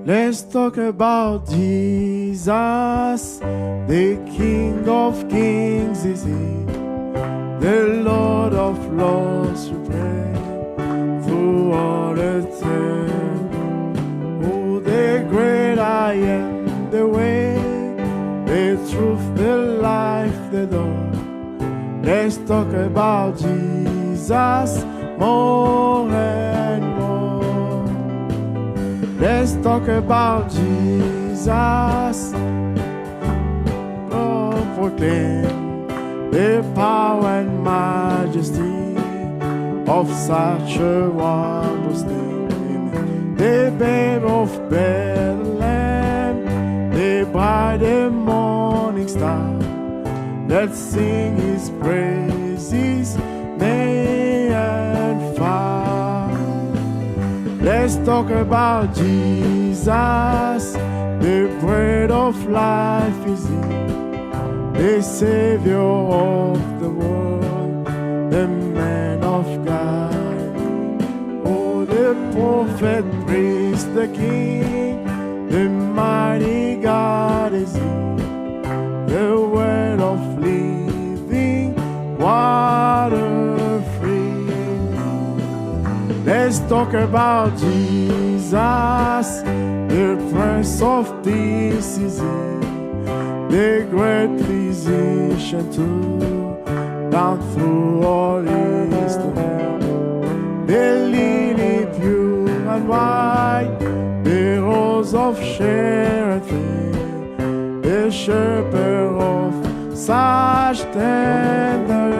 Let's talk about Jesus, the King of Kings is He, the Lord of Lords supreme through all eternity. Oh, the great I am, the way, the truth, the life, the Lord. Let's talk about Jesus more and more. Let's talk about Jesus. Oh, proclaim the power and majesty of such a wondrous name. The babe of Bethlehem, the bright and morning star. Let's sing His praises, near and far. Let's talk about Jesus, the bread of life is He, the Savior of the world, the man of God. Oh, the prophet, priest, the King, the mighty God is He, the word of living water free. Let's talk about Jesus, the Prince of Peace is He, the great physician too, down through all history. The lily pure and white, the rose of Sharon, the shepherd of such tender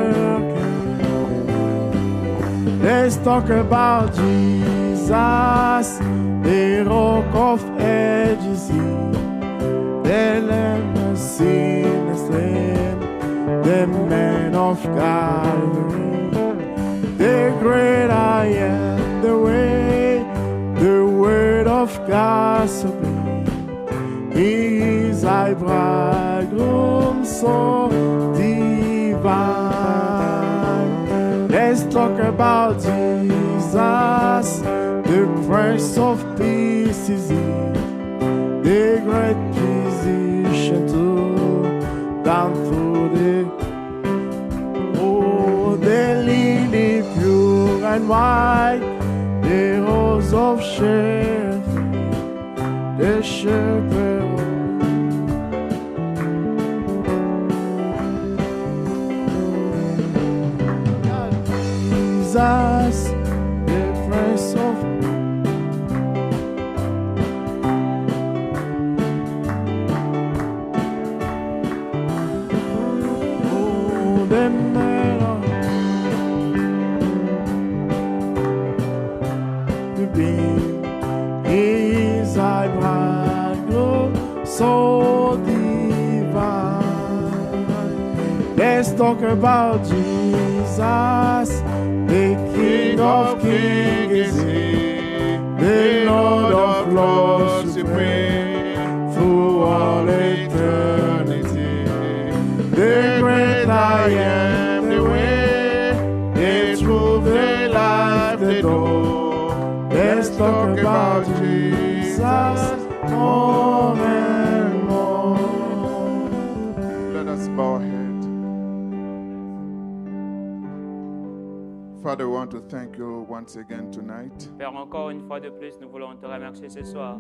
care. Let's talk about Jesus, the rock of ages, the lamb of sin and slain, the man of Calvary, the great I am, the way, the word of God supreme. He is thy bridegroom so divine. Let's talk about Jesus, the Prince of Peace is He, the great physician too, down through the lily pure and white, the rose of Sharon, the shepherd. Jesus, the Prince of oh, the man of the being. He is thy bridegroom, so divine. Let's talk about Jesus, the King of Kings is He, the Lord of Lords supreme through all eternity. The great I am, the way, the truth, the life, the door. Let's talk about Jesus more and more. Let us bow our head. Father, we want to thank you once again tonight Père, encore une fois de plus, nous voulons te remercier ce soir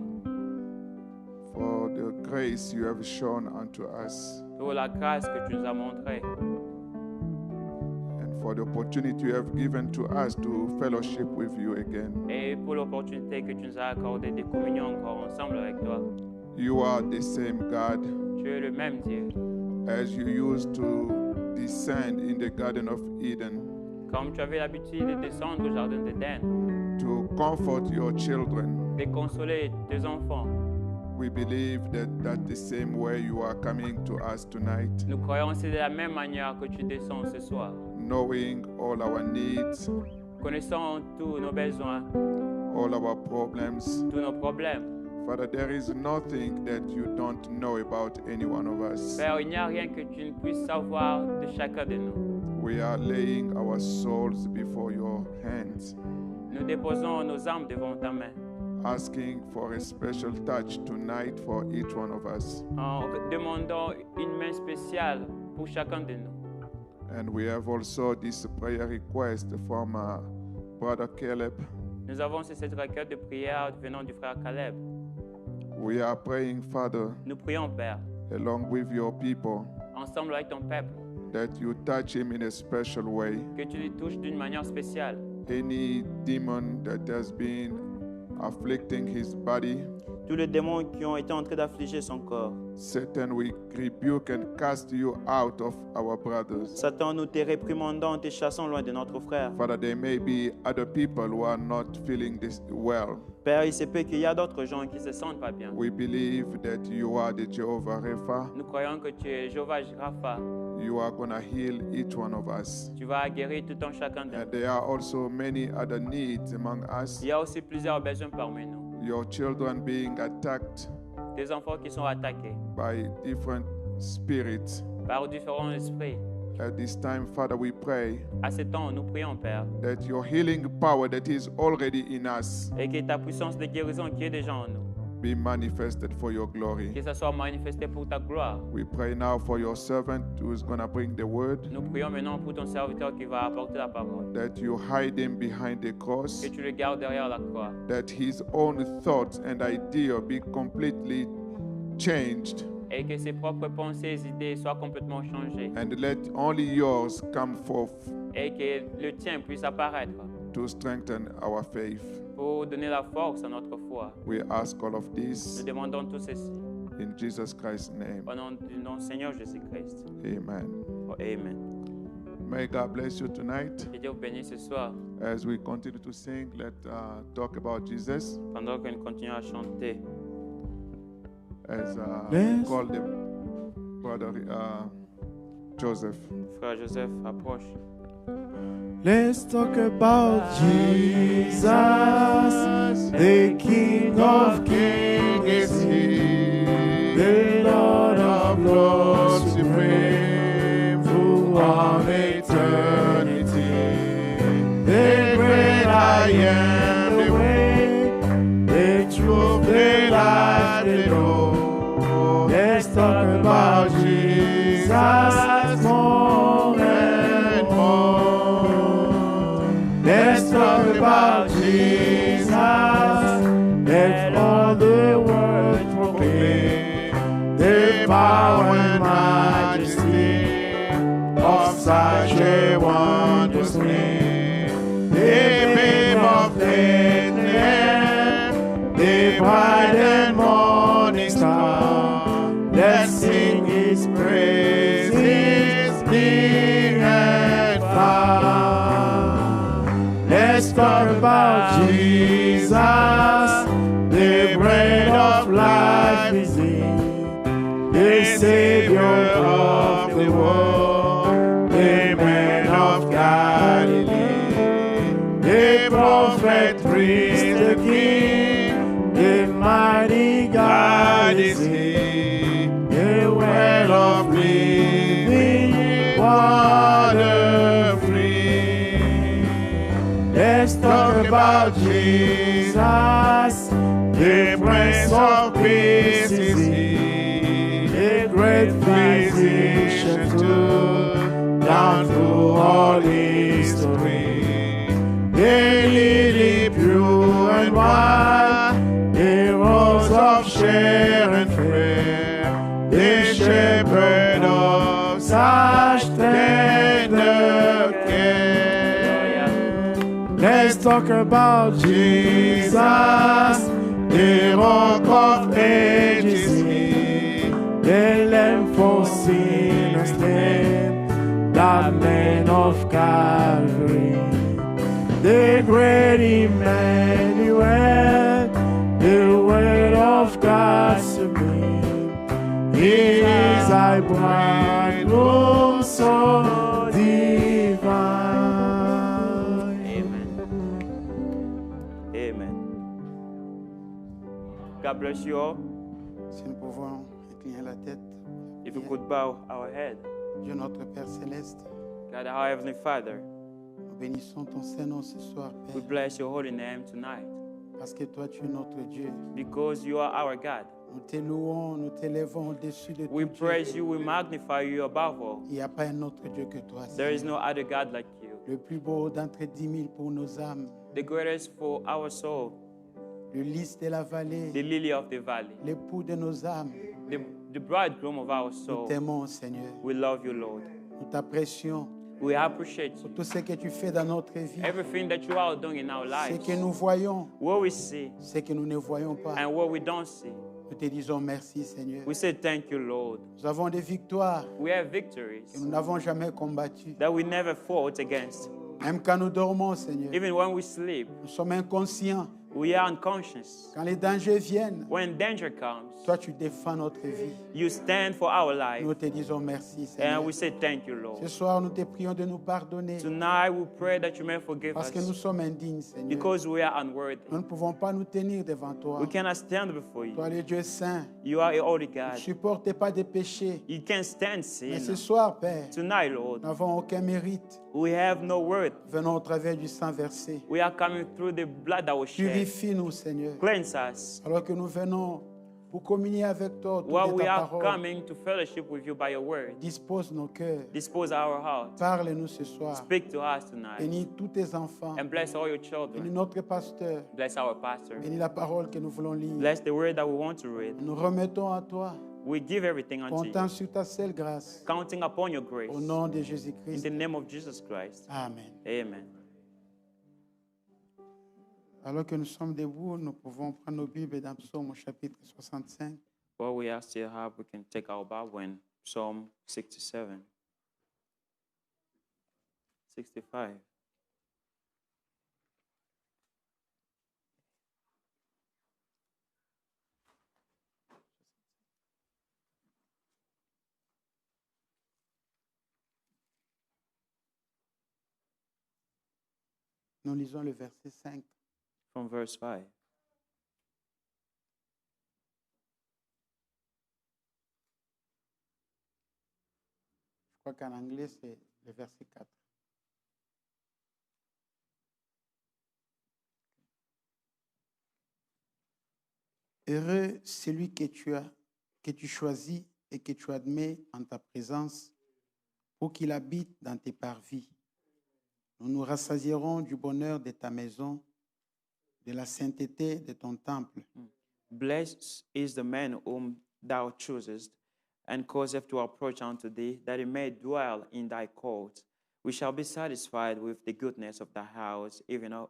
for the grace you have shown unto us pour la grâce que tu nous as montrée and for the opportunity you have given to us to fellowship with you again. et pour l'opportunité que tu nous as accordée de communion encore ensemble avec toi. You are the same God Tu es le même Dieu. as you used to descend in the Garden of Eden Comme tu avais l'habitude de descendre au jardin d'Éden, to comfort your children. de consoler tes enfants, We believe that that's the same way you are coming to us tonight, nous croyons que c'est de la même manière que tu descends ce soir, knowing all our needs, connaissant tous nos besoins, all our problems. tous nos problèmes. Father, there is nothing that you don't know about any one of us. Père, il n'y a rien que tu ne puisses savoir de chacun de nous. We are laying our souls before your hands, Nous déposons nos âmes devant ta main, asking for a special touch tonight for each one of us. en demandant une main spéciale pour chacun de nous. And we have also this prayer request from Brother Caleb. Nous avons aussi cette requête de prière venant du frère Caleb. We are praying, Father, Nous prions, Père, along with your people, ensemble avec ton peuple, that you touch him in a special way. que tu les touches d'une manière spéciale. Any demon that has been afflicting his body, Tous les démons qui ont été en train d'affliger son corps. Satan, we rebuke and cast you out of our brothers. Satan, nous te réprimandons, te chassons loin de notre frère. Father, there may be other people who are not feeling this well. Père, il se peut qu'il y a d'autres gens qui ne se sentent pas bien. We believe that you are the Jehovah Rapha. Nous croyons que tu es Jéhovah Rapha. You are going to heal each one of us. Tu vas guérir tout un chacun de And nous. there are also many other needs among us. Il y a aussi plusieurs besoins parmi nous. Your children being attacked Des enfants qui sont attaqués by different spirits. par différents esprits. At this time, Father, we pray À ce temps, nous prions, Père, that your healing power that is already in us et que ta puissance de guérison qui est déjà en nous, be manifested for your glory. que ça soit manifesté pour ta gloire. We pray now for your servant who is going to bring the word, Nous prions maintenant pour ton serviteur qui va apporter la parole. that you hide him behind the cross, Que tu le gardes derrière la croix. that his own thoughts and idea be completely changed, Et que ses propres pensées et idées soient complètement changées. and let only yours come forth Et que le tien puisse apparaître to strengthen our faith. pour donner la force à notre foi. We ask all of Nous this demandons tout ceci in Jesus Christ's name. au nom du nom du Seigneur Jésus-Christ. Amen. Oh, amen. May God bless you tonight. Que Dieu vous bénisse ce soir As we continue to sing, let's talk about Jesus. pendant que nous continuons à chanter. As Yes. call the brother Joseph. Frère Joseph, approche. Let's talk about Jesus, the King of Kings is He, the Lord of Lords, supreme throughout eternity. The great I am, the way, the truth, the life, the Lord. Let's talk about Jesus more and more. Let's talk about Jesus. Let all the world proclaim the power and majesty of such a wondrous name. The babe of Bethlehem, the bright and morning star. Let's sing His praises near and far. Let's talk about Jesus, the bread of life is He, the Savior of the world, the man of Galilee, the prophet, priest, the King, the mighty God is He, the well of living water free. Let's talk about Jesus, the Prince of Peace is He, the great physician too, down through all history. The lily pure and white, the rose of Sharon fair, the shepherd of such tender care. Let's talk about Jesus, the rock of ages He, the lamb for sinners slain, the man of Calvary, the great Emmanuel, the word of God supreme. He is thy bridegroom so divine. Amen. Amen. God bless you all. Si nous pouvons incliner la tête, If we could bow our head. Dieu notre Père Céleste, God, our Heavenly Father, nous bénissons ton Saint-Nom ce soir, we Père, bless your holy name tonight Parce que toi, tu es notre Dieu. because you are our God. Nous te louons, nous t'élèvons au-dessus de We tout Dieu. praise you, we magnify you above all. Il n'y a pas un autre Dieu que toi, There is Seigneur. no other God like you. Le plus beau d'entre 10 000 pour nos âmes. The greatest for our soul, Le lys de la vallée. the lily of the valley, L'époux de nos âmes. the bridegroom of our Nous soul. t'aimons, Seigneur. We love you, Lord. Nous t'apprécions We appreciate pour you. tout ce que tu fais dans notre vie. Everything that you are doing in our Ce lives, que nous voyons, what we see ce que nous ne voyons pas. and what we don't see. Nous te disons merci, Seigneur. We say thank you, Lord. Nous avons des victoires We have que victories nous n'avons jamais combattues. that we never fought against. Même quand nous dormons, Seigneur, Even when we sleep, nous sommes inconscients. we are unconscious. Quand les dangers viennent, When danger comes, toi, tu défends notre vie. you stand for our life. Nous te disons merci, And Seigneur. we say thank you, Ce Lord. soir, nous te prions de nous pardonner Tonight we pray that you may forgive parce que nous us sommes indignes, Seigneur. because we are unworthy. Nous ne pouvons pas nous tenir devant toi. We cannot stand before Toi, you. le Dieu saint, You are a holy ne God. supportes pas des péchés. You can't stand Mais ce sin. soir, Père, Tonight, nous Lord, n'avons aucun mérite. we have no word. Venons au travers du sang versé. We are coming through the blood that was shed. Purifie-nous, Seigneur. Cleanse us. Alors que nous venons pour communier avec toi autour While de we ta are parole. coming to fellowship with you by your word, Dispose nos cœurs. dispose our heart. Parle-nous ce soir. Speak to us tonight. Bénis tous tes enfants. And bless all your Bénis children. notre pasteur. Bless our pastor. Bénis la parole que nous voulons lire. Bless the word that we want to read. Nous remettons à toi, We give everything unto comptant you, sur ta seule grâce. counting upon your grace. Au nom de In Jésus-Christ. the name of Jesus Christ. Amen. Amen. Alors que nous sommes debout, nous pouvons prendre nos Bibles dans Psaume au chapitre 65. While we are still have, we can take our Bible in Psalm 67. 65. Nous lisons le verset 5. From verse 5. Je crois qu'en anglais, c'est le verset 4. Heureux celui que tu choisis et que tu admets en ta présence pour qu'il habite dans tes parvis. Nous nous rassasierons du bonheur de ta maison, de la sainteté de ton temple. Blessed is the man whom thou choosest, and causeth to approach unto thee, that he may dwell in thy courts. We shall be satisfied with the goodness of thy house, even of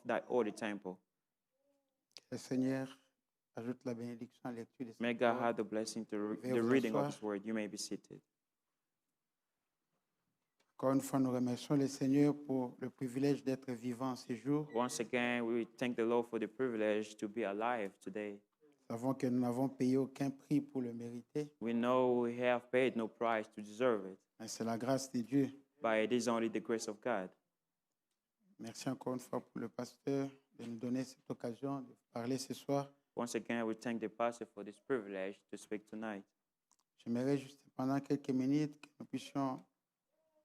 thy holy temple. Que le Seigneur ajoute la bénédiction à la lecture de May cette God parole. have the blessing to Veuillez the vous reading of asseoir. his word. You may be seated. Encore une fois, nous remercions le Seigneur pour le privilège d'être vivant ce jour. Once again, we thank the Lord for the privilege to be alive today. Nous savons que nous n'avons payé aucun prix pour le mériter, We know we have paid no price to deserve it, mais c'est la grâce de Dieu. but it is only the grace of God. Merci encore une fois pour le pasteur de nous donner cette occasion de parler ce soir. Once again, we thank the pastor for this privilege to speak tonight. J'aimerais juste pendant quelques minutes que nous puissions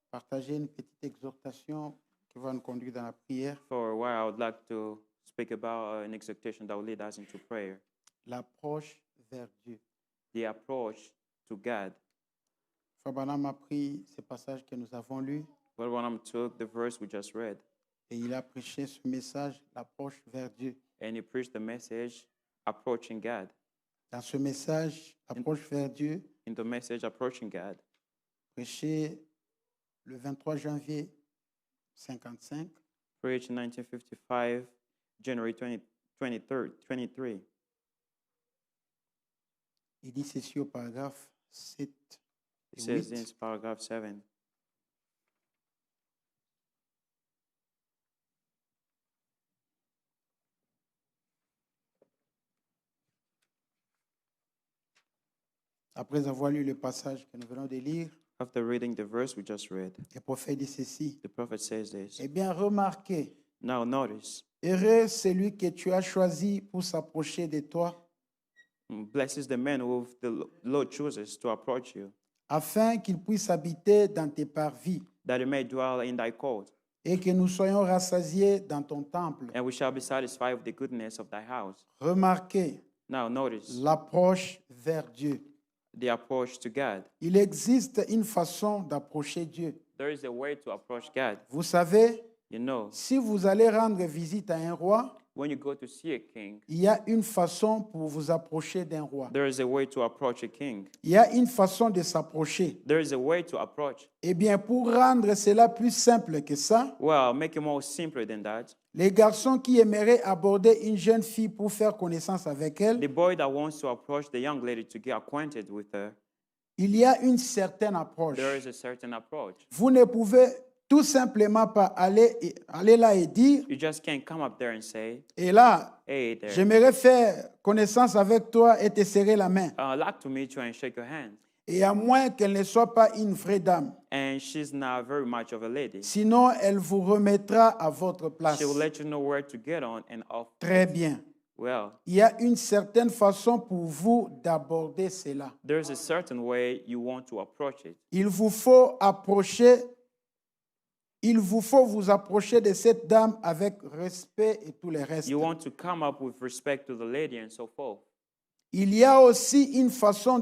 partager une petite exhortation qui va nous conduire dans la prière. For a while, I would like to speak about an exhortation that will lead us into prayer. L'approche vers Dieu. The approach to God. Frère Branham a pris ce passage que nous avons lu Well, when I took the verse we just read, et il a prêché ce message, l'approche vers Dieu. and he preached the message, approaching God. Dans ce message, approche vers Dieu, In the message, approaching God, prêché le 23 janvier 55, preached in 1955, January 23. il dit ceci au paragraphe 7 It et says in 8. paragraph 7. Après avoir lu le passage que nous venons de lire, After reading the verse we just read, le prophète dit ceci. the prophet says this. Eh bien, remarquez, Now notice, heureux celui que tu as choisi pour s'approcher de toi, blessed is the man who the Lord chooses to approach you, afin qu'il puisse habiter dans tes parvis. that he may dwell in thy court. et que nous soyons rassasiés dans ton temple. and we shall be satisfied with the goodness of thy house. Remarquez Now notice l'approche vers Dieu. the approach to God. Il existe une façon d'approcher Dieu. There is a way to approach God. Vous savez, You know, si vous allez rendre visite à un roi, when you go to see a king, il y a une façon pour vous approcher d'un roi. there is a way to approach a king. Il y a une façon de s'approcher. There is a way to approach. Eh bien, pour rendre cela plus simple que ça, Well, make it more simpler than that. les garçons qui aimeraient aborder une jeune fille pour faire connaissance avec elle, The boy that wants to approach the young lady to get acquainted with her, il y a une certaine approche. there is a certain approach. Vous ne pouvez tout simplement pas aller là et dire, You just can't come up there and say, et là, hey there, j'aimerais faire connaissance avec toi et te serrer la main. I'd like to meet you and shake your hand. Et à moins qu'elle ne soit pas une vraie dame. And she's not very much of a lady. Sinon, elle vous remettra à votre place. She will let you know where to get on and off. Très bien. Well, Il y a une certaine façon pour vous d'aborder cela. there's a certain way you want to approach it. Il vous faut vous approcher de cette dame avec respect et tout le reste. You want to come up with respect to the lady and so forth. Il y a aussi une façon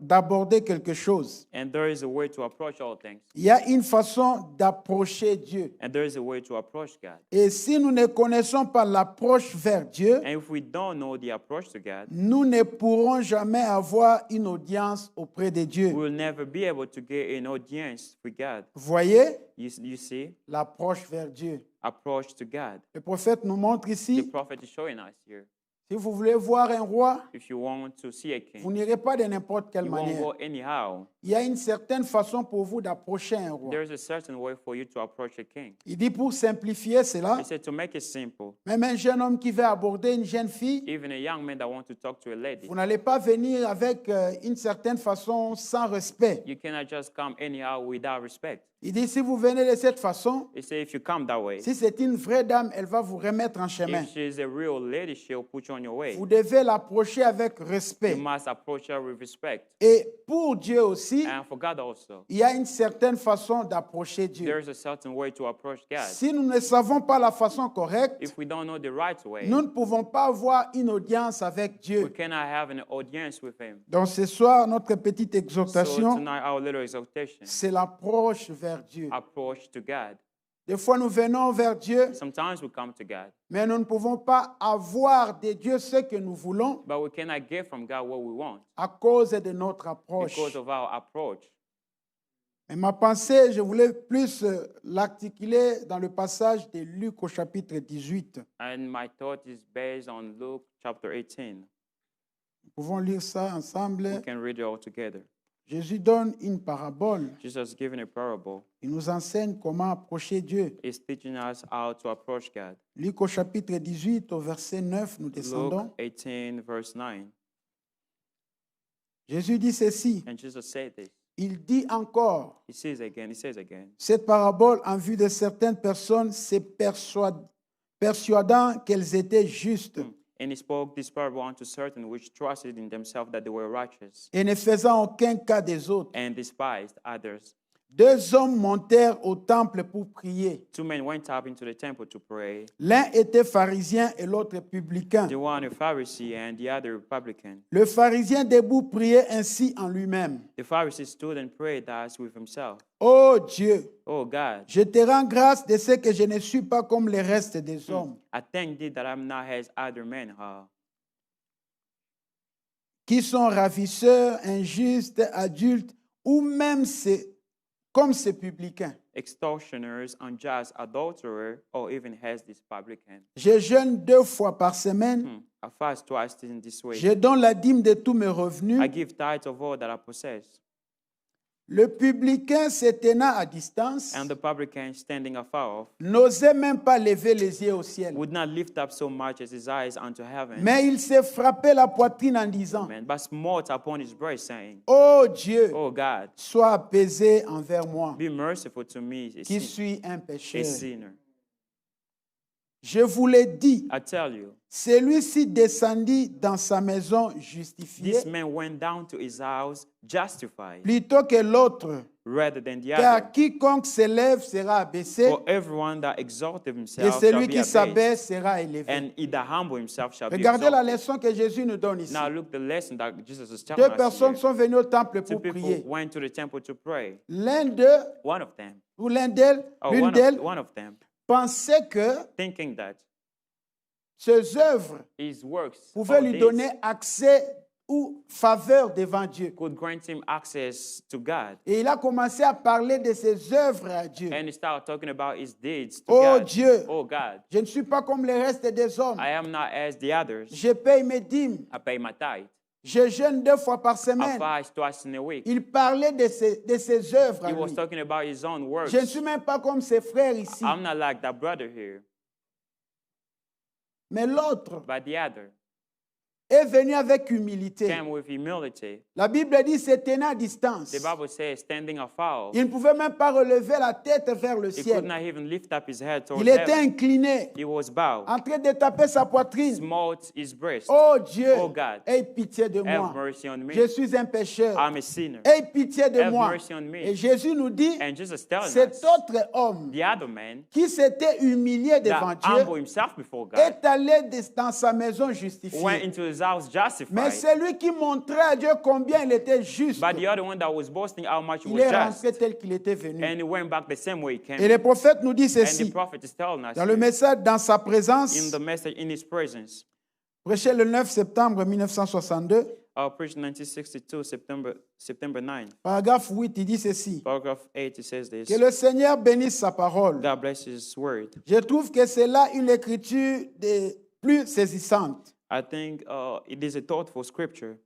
d'aborder quelque chose. And there is a way to approach all things. Il y a une façon d'approcher Dieu. And there is a way to approach God. Et si nous ne connaissons pas l'approche vers Dieu, And if we don't know the approach to God, nous ne pourrons jamais avoir une audience auprès de Dieu. we will never be able to get an audience with God. Voyez You see, l'approche vers Dieu. approach to God. Le prophète nous montre The ici, prophet is showing us here. si vous voulez voir un roi, If you want to see a vous king, n'irez pas de n'importe quelle you won't manière. go anyhow. Il y a une certaine façon pour vous d'approcher un roi. There's a certain way for you to approach a king. Il dit pour simplifier cela, He said to make it simple, même un jeune homme qui veut aborder une jeune fille, even a young man that wants to talk to a lady, vous n'allez pas venir avec une certaine façon sans respect. you cannot just come anyhow without respect. Il dit si vous venez de cette façon, He said if you come that way, si c'est une vraie dame, elle va vous remettre en chemin. if she's a real lady, she'll put you on your way. Vous devez l'approcher avec You respect. must approach her with respect. Et pour Dieu aussi, And for God also, il y a une certaine façon d'approcher Dieu. there's a certain way to approach God. Si nous ne savons pas la façon correcte, If we don't know the right way, nous ne pouvons pas avoir une audience avec we Dieu. cannot have an audience with Him. Donc ce soir, notre petite So exhortation, tonight, our little exaltation, c'est l'approche vers Dieu. approach to God. Des fois, nous venons vers Dieu, Sometimes we come to God, mais nous ne pouvons pas avoir de Dieu ce que nous voulons but we cannot get from God what we want à cause de notre approche. because of our approach. Mais ma pensée, je voulais plus l'articuler dans le passage de Luc au chapitre 18. And my thought is based on Luke chapter 18. Nous pouvons lire ça We ensemble. can read it all together. Jésus donne une parabole. Jesus given a parable. Il nous enseigne comment approcher Dieu. He's teaching us how to approach God. Luc au chapitre 18, au verset 9, nous descendons. Luke 18, verse 9. Jésus dit ceci. And Jesus said this. Il dit encore, He says again, cette parabole en vue de certaines personnes se persuadant qu'elles étaient justes And he spoke this parable unto certain which trusted in themselves that they were righteous et ne faisant aucun cas des autres. and despised others. Deux hommes montèrent au temple pour prier. Two men went up into the temple to pray. L'un était pharisien et l'autre publicain. The one a Pharisee and the other a publican. Le pharisien debout priait ainsi en lui-même. The Pharisee stood and prayed thus with himself. Ô Dieu, Oh God, je te rends grâce de ce que je ne suis pas comme le reste des hommes, I thank thee that I'm not as other men are, qui sont ravisseurs, injustes, adultes, ou même comme ces publicains. extortioners, unjust, adulterers, or even as this publican. Je jeûne 2 fois par semaine. I fast twice in this way. Je donne la dîme de tous mes revenus. I give tithes of all that I possess. Le publicain se tenant à distance, And the publican, standing afar off, n'osait même pas lever les yeux au ciel. would not lift up so much as his eyes unto heaven, Mais il s'est frappé la poitrine en disant, but smote upon his breast, saying, ô Dieu, Oh God, sois apaisé envers moi, be merciful to me, qui suis un a pécheur. sinner. Je vous l'ai dit, I tell you, celui-ci descendit dans sa maison justifié, this man went down to his house justified, plutôt que l'autre, rather than the Car other. quiconque s'élève sera abaissé, For everyone that exalteth et himself shall celui be qui abased, s'abaisse sera élevé. and he that humble himself shall be Regardez la exalted. leçon que Jésus nous donne ici. Now look the lesson that Jesus is telling Deux us personnes here. sont venues au temple Two pour people prier. went to the temple to pray. L'un d'eux, One of them, ou l'une d'elles, one of them, pensait que thinking that ses œuvres his works pouvaient or lui deeds donner accès ou faveur devant Dieu. could grant him access to God. Et il a commencé à parler de ses œuvres à Dieu. And he started talking about his deeds to Oh God. Dieu, Oh God, je ne suis pas comme le reste des hommes. I am not as the others. Je paye mes dîmes. I pay my tithe. Je jeûne 2 fois par I semaine. fast twice in a week. Il parlait de ses œuvres à He was lui. talking about his own works. Je ne suis même pas comme ses frères ici. I'm not like that brother here, Mais l'autre but the other est venu avec humilité. came with humility. La Bible dit se tenait à distance. The Bible says, standing afar, Il ne pouvait même pas relever la tête vers le he could ciel. not even lift up his head towards Il était heaven. incliné, He was bowed, en train de taper sa poitrine. smote his breast. Oh Dieu, Oh God, aie pitié de have moi. mercy on me. Je suis un pécheur. I'm a sinner. Aie pitié de Have moi. mercy on me. Et Jésus nous dit, And Jesus telling cet us, autre homme the other man qui s'était humilié devant that humbled Dieu himself before God est allé dans sa maison justifié. went into his house Mais justified. celui qui montrait à Dieu combien il était juste, But the other one that was boasting how much he il was est just, rentré tel qu'il était venu. and he went back the same way he came. Et le prophète nous dit And the ceci, prophet is telling us dans le here, message, dans sa présence, in the message, in his presence, prêché le 9 septembre 1962, preached 1962, September 9, paragraphe 8, il dit ceci, paragraph 8, it says this. que le Seigneur bénisse sa parole. God bless his word. Je trouve que c'est là une écriture plus saisissante. I think it is a thoughtful scripture.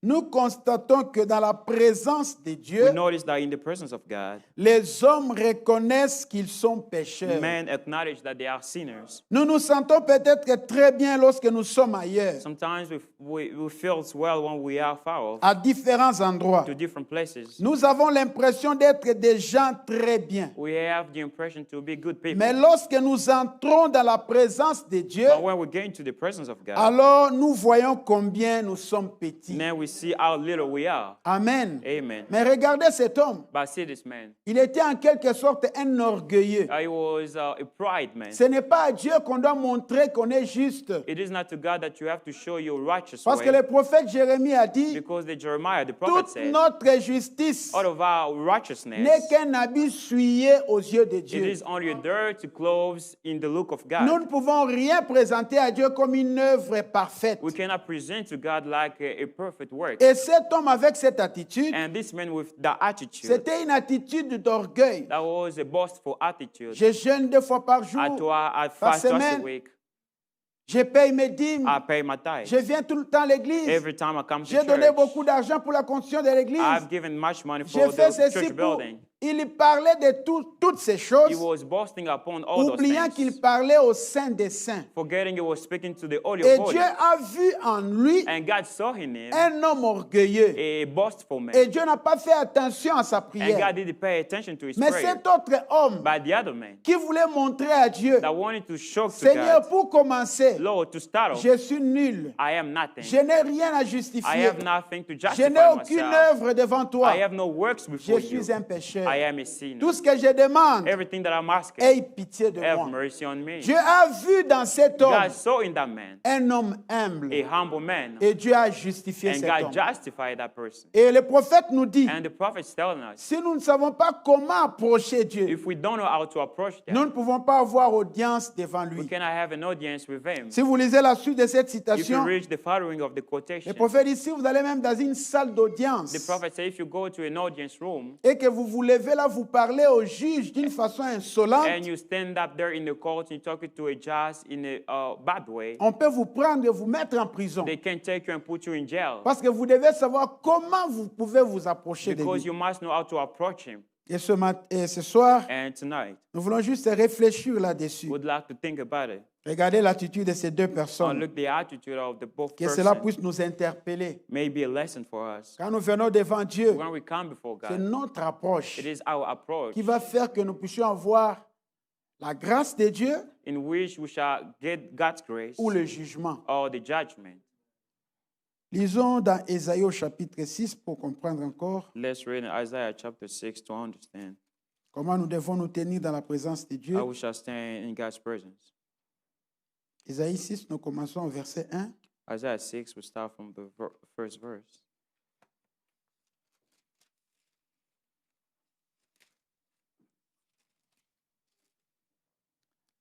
Nous constatons que dans la présence de Dieu, We notice that in the presence of God, les hommes reconnaissent qu'ils sont pécheurs. men acknowledge that they are sinners. Nous nous sentons peut-être très bien lorsque nous sommes ailleurs, Sometimes we feel well when we are far off à différents endroits. to different places. Nous avons l'impression d'être des gens très bien. We have the impression to be good people. Mais lorsque nous entrons dans la présence de Dieu, But when we get into the presence of God, alors nous voyons combien nous sommes petits. then we see how little we are. Amen. Amen. Mais regardez cet homme. But see this man. Il était en quelque sorte un orgueilleux. He was a pride man. Ce n'est pas à Dieu qu'on doit montrer qu'on est juste. It is not to God that you have to show your righteous Parce que way. le prophète Jérémie a dit, Because the Jeremiah, the prophet toute said, notre justice out of our n'est righteousness, qu'un habit souillé aux yeux de it Dieu. is only a dirty clothes in the look of Nous God. ne pouvons rien présenter à Dieu comme une œuvre parfaite. We cannot present to God like a perfect work. Et cet homme avec cette attitude, And this man with that attitude, c'était une attitude d'orgueil. that was a boastful attitude. Je jeûne 2 fois par jour. I par fast twice a semaine. week. Je paye mes dîmes. I pay my tithe. Je viens tout le temps à l'église. Every time I come to J'ai donné church, beaucoup d'argent pour la construction de l'église. I've given much money J'ai for fait the ceci church pour... building. Il parlait de toutes ces He choses, was boasting upon all those oubliant things, qu'il parlait au Saint des Saints. forgetting he was speaking to the Holy Et of Dieu Holies. a vu en lui And God saw in him un homme orgueilleux. a boastful man. Et Dieu n'a pas fait attention à sa And prière. God didn't pay attention to his Mais prayer. cet autre homme But the other man qui voulait montrer à Dieu, that wanted to show to Seigneur, God, pour commencer, Lord, to start off, je suis nul. I am nothing. Je n'ai rien à I justifier. have nothing to Je justify n'ai aucune myself. œuvre devant toi. I have no works Je before you. suis un pécheur. I am a sinner. Tout ce que je demande, Everything that I'm asking, aie pitié de have moi. mercy on me. Dieu a vu dans cet homme God saw in that man un homme humble. a humble man, Et Dieu a justifié and cet God homme. justified that person. Et le prophète nous dit, And the prophet is telling us, si nous ne savons pas comment approcher Dieu, if we don't know how to approach nous them, ne pouvons pas avoir audience devant we lui. cannot have an audience with him. Si vous lisez la suite de cette If you citation, reach the following of the le quotation, prophète dit, si vous allez même dans une salle d'audience the prophet says, if you go to an audience room et que vous vous levez là, vous parlez au juge d'une façon insolente, and you stand up there in the court and you talk to a judge in a bad way, on peut vous prendre et vous mettre en prison. they can take you and put you in jail Parce que vous devez savoir comment vous pouvez vous approcher de because lui. you must know how to approach him. Et ce soir, And tonight, nous voulons juste réfléchir là-dessus. would like to think about it Regardez l'attitude de ces deux and personnes. look the attitude of the both Que cela persons. puisse nous interpeller. May be a lesson for us. Quand nous venons devant Dieu, When we come before c'est God, notre approche it is our approach qui va faire que nous puissions avoir la grâce de Dieu in which we shall get God's grace ou le jugement. or the judgment. Lisons dans Ésaïe au chapitre 6 pour comprendre encore Let's read in Isaiah chapter 6 to understand comment nous devons nous tenir dans la présence de Dieu. how we shall stand in God's presence. Ésaïe 6, nous commençons au verset 1. Isaiah 6, we start from the first verse.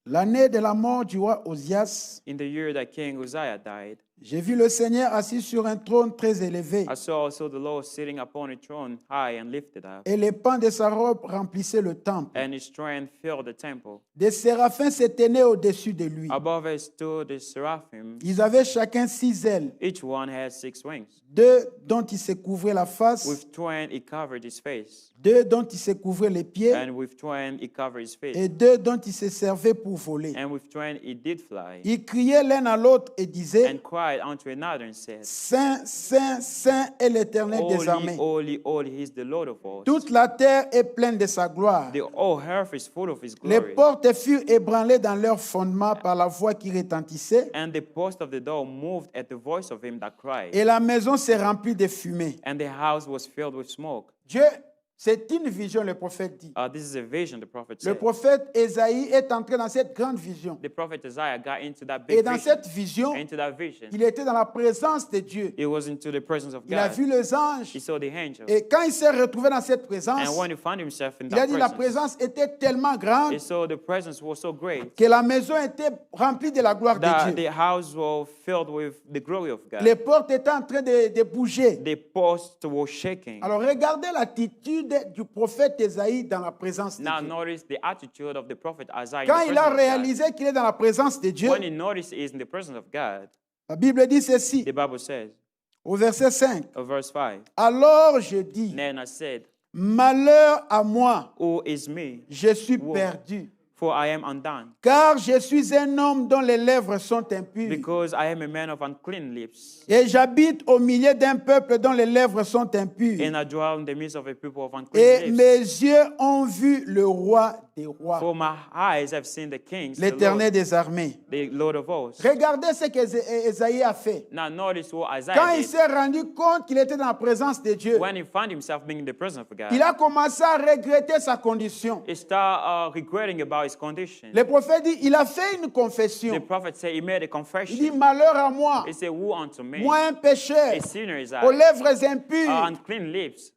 L'année de la mort du roi Osias, In the year that King Uzziah died, j'ai vu le Seigneur assis sur un trône très élevé, I saw also the Lord sitting upon a throne high and lifted up, et les pans de sa robe remplissaient le temple. and his train filled the temple. Des séraphins se tenaient au-dessus de lui. Above it stood the seraphim. Ils avaient chacun 6 ailes, Each one had 6 wings. 2 dont il se couvrait la face, With twain he covered his face, 2 dont il se couvrait les pieds, and with twain he covered his feet, et 2 dont il se servait pour voler. and with twain he did fly, Ils criaient l'un à l'autre et disaient, and cried unto another and said, Saint, Saint, Saint est l'Éternel des Holy, armées. holy, holy, he is the Lord of hosts. Toute la terre est pleine de sa gloire. The whole earth is full of his Les glory. portes furent ébranlées dans leur fondement par la voix qui retentissait, And the post of the door moved at the voice of him that cried, et la maison s'est remplie de fumée. and the house was filled with smoke. Dieu, c'est une vision, le prophète dit. This is a vision, the prophet Le said. prophète Ésaïe est entré dans cette grande vision. The prophet Isaiah got into that Et big dans vision. cette vision, Into that vision, il était dans la présence de Dieu. he was into the presence of Il a God. vu les anges. He saw the angel. Et quand il s'est retrouvé dans cette présence, And when he found himself in il a that dit la presence, présence était tellement grande he saw the presence was so great que la maison était remplie de la gloire that de Dieu. the house was filled with the glory of God. Les portes étaient en train de bouger. The post was shaking. Alors regardez l'attitude du prophète Ésaïe dans la présence de Now Dieu. notice the attitude of the prophet Isaiah in Quand the il a presence of God. réalisé qu'il est dans la présence de Dieu, When he noticed he is in the presence of God, la Bible dit ceci, the Bible says, au verset 5. verse 5, Alors je dis, Then I said, malheur à moi, Woe is me, je suis Wow. perdu, for I am undone, car je suis un homme dont les lèvres sont impures, because I am a man of unclean lips, et j'habite au milieu d'un peuple dont les lèvres sont impures, and I dwell in the midst of a people of unclean et lips. mes yeux ont vu le roi des rois, For my eyes have seen the King, l'Éternel des armées. the Lord of hosts. Regardez ce qu'Ésaïe a fait. Now notice what Quand Isaiah il did. s'est rendu compte qu'il était dans la présence de Dieu, When he found himself being in the presence of il God, a commencé à regretter sa condition. he started regretting about his condition. Le prophète dit, il a fait une The confession. prophet said he made a Il dit, confession. malheur à moi, He said, Woe unto me, moi un pécheur, a sinner is aux I, lèvres impures. unclean lips.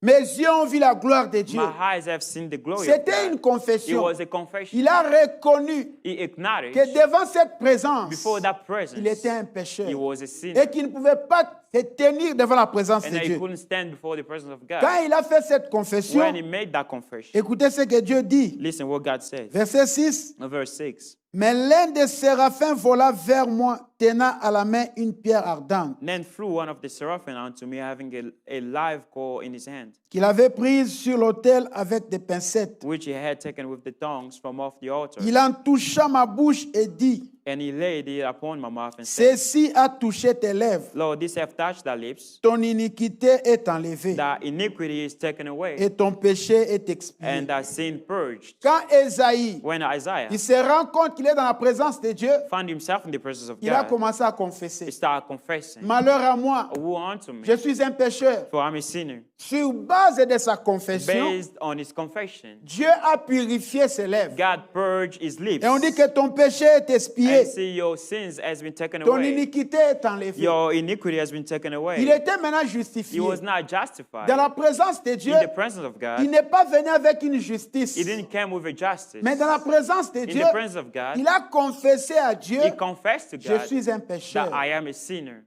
Mes yeux ont vu la gloire de Dieu. My eyes have seen the glory of C'était une God. It confession. was a confession. Il a reconnu He acknowledged que devant cette présence, before that presence, il était un pécheur he was a sinner, et qu'il ne pouvait pas se tenir devant la présence and de that he Dieu. couldn't stand before the presence of God. Quand il a fait cette confession, When he made that confession, écoutez ce que Dieu dit. listen what God said. Verset 6. Verse 6. Mais l'un des séraphins vola vers moi, tenant à la main une pierre ardente, Then flew one of the seraphim unto me, having a live coal in his hand, qu'il avait prise sur l'autel avec des pincettes. which he had taken with the tongs from off the altar. Il en toucha ma bouche et dit, And he laid it upon my mouth and said, ceci a touché tes lèvres, Lord, this have touched thy lips, ton iniquité est enlevée thy iniquity is taken away, et ton péché est expié. and thy sin purged. Quand Ésaïe, When Isaiah il se rend compte qu'il est dans la présence de Dieu, found himself in the presence of il a God, commencé à he confesser. started confessing, Malheur à moi, Woe unto me, je suis un pécheur. for I'm a sinner. Sur base de sa confession, Based on his confession, Dieu a purifié ses lèvres. God purged his lips. Et on dit que ton péché est And expié, see, your sins has been taken ton away. iniquité est enlevée. Your iniquity has been taken Il away. était maintenant He justifié. was not justified. Dans la présence de Dieu, In the presence of il God, n'est pas venu avec une justice. he didn't come with a justice. Mais dans la présence de In Dieu, the presence of God, il a confessé à Dieu, he confessed to je God suis un that pécheur. I am a sinner.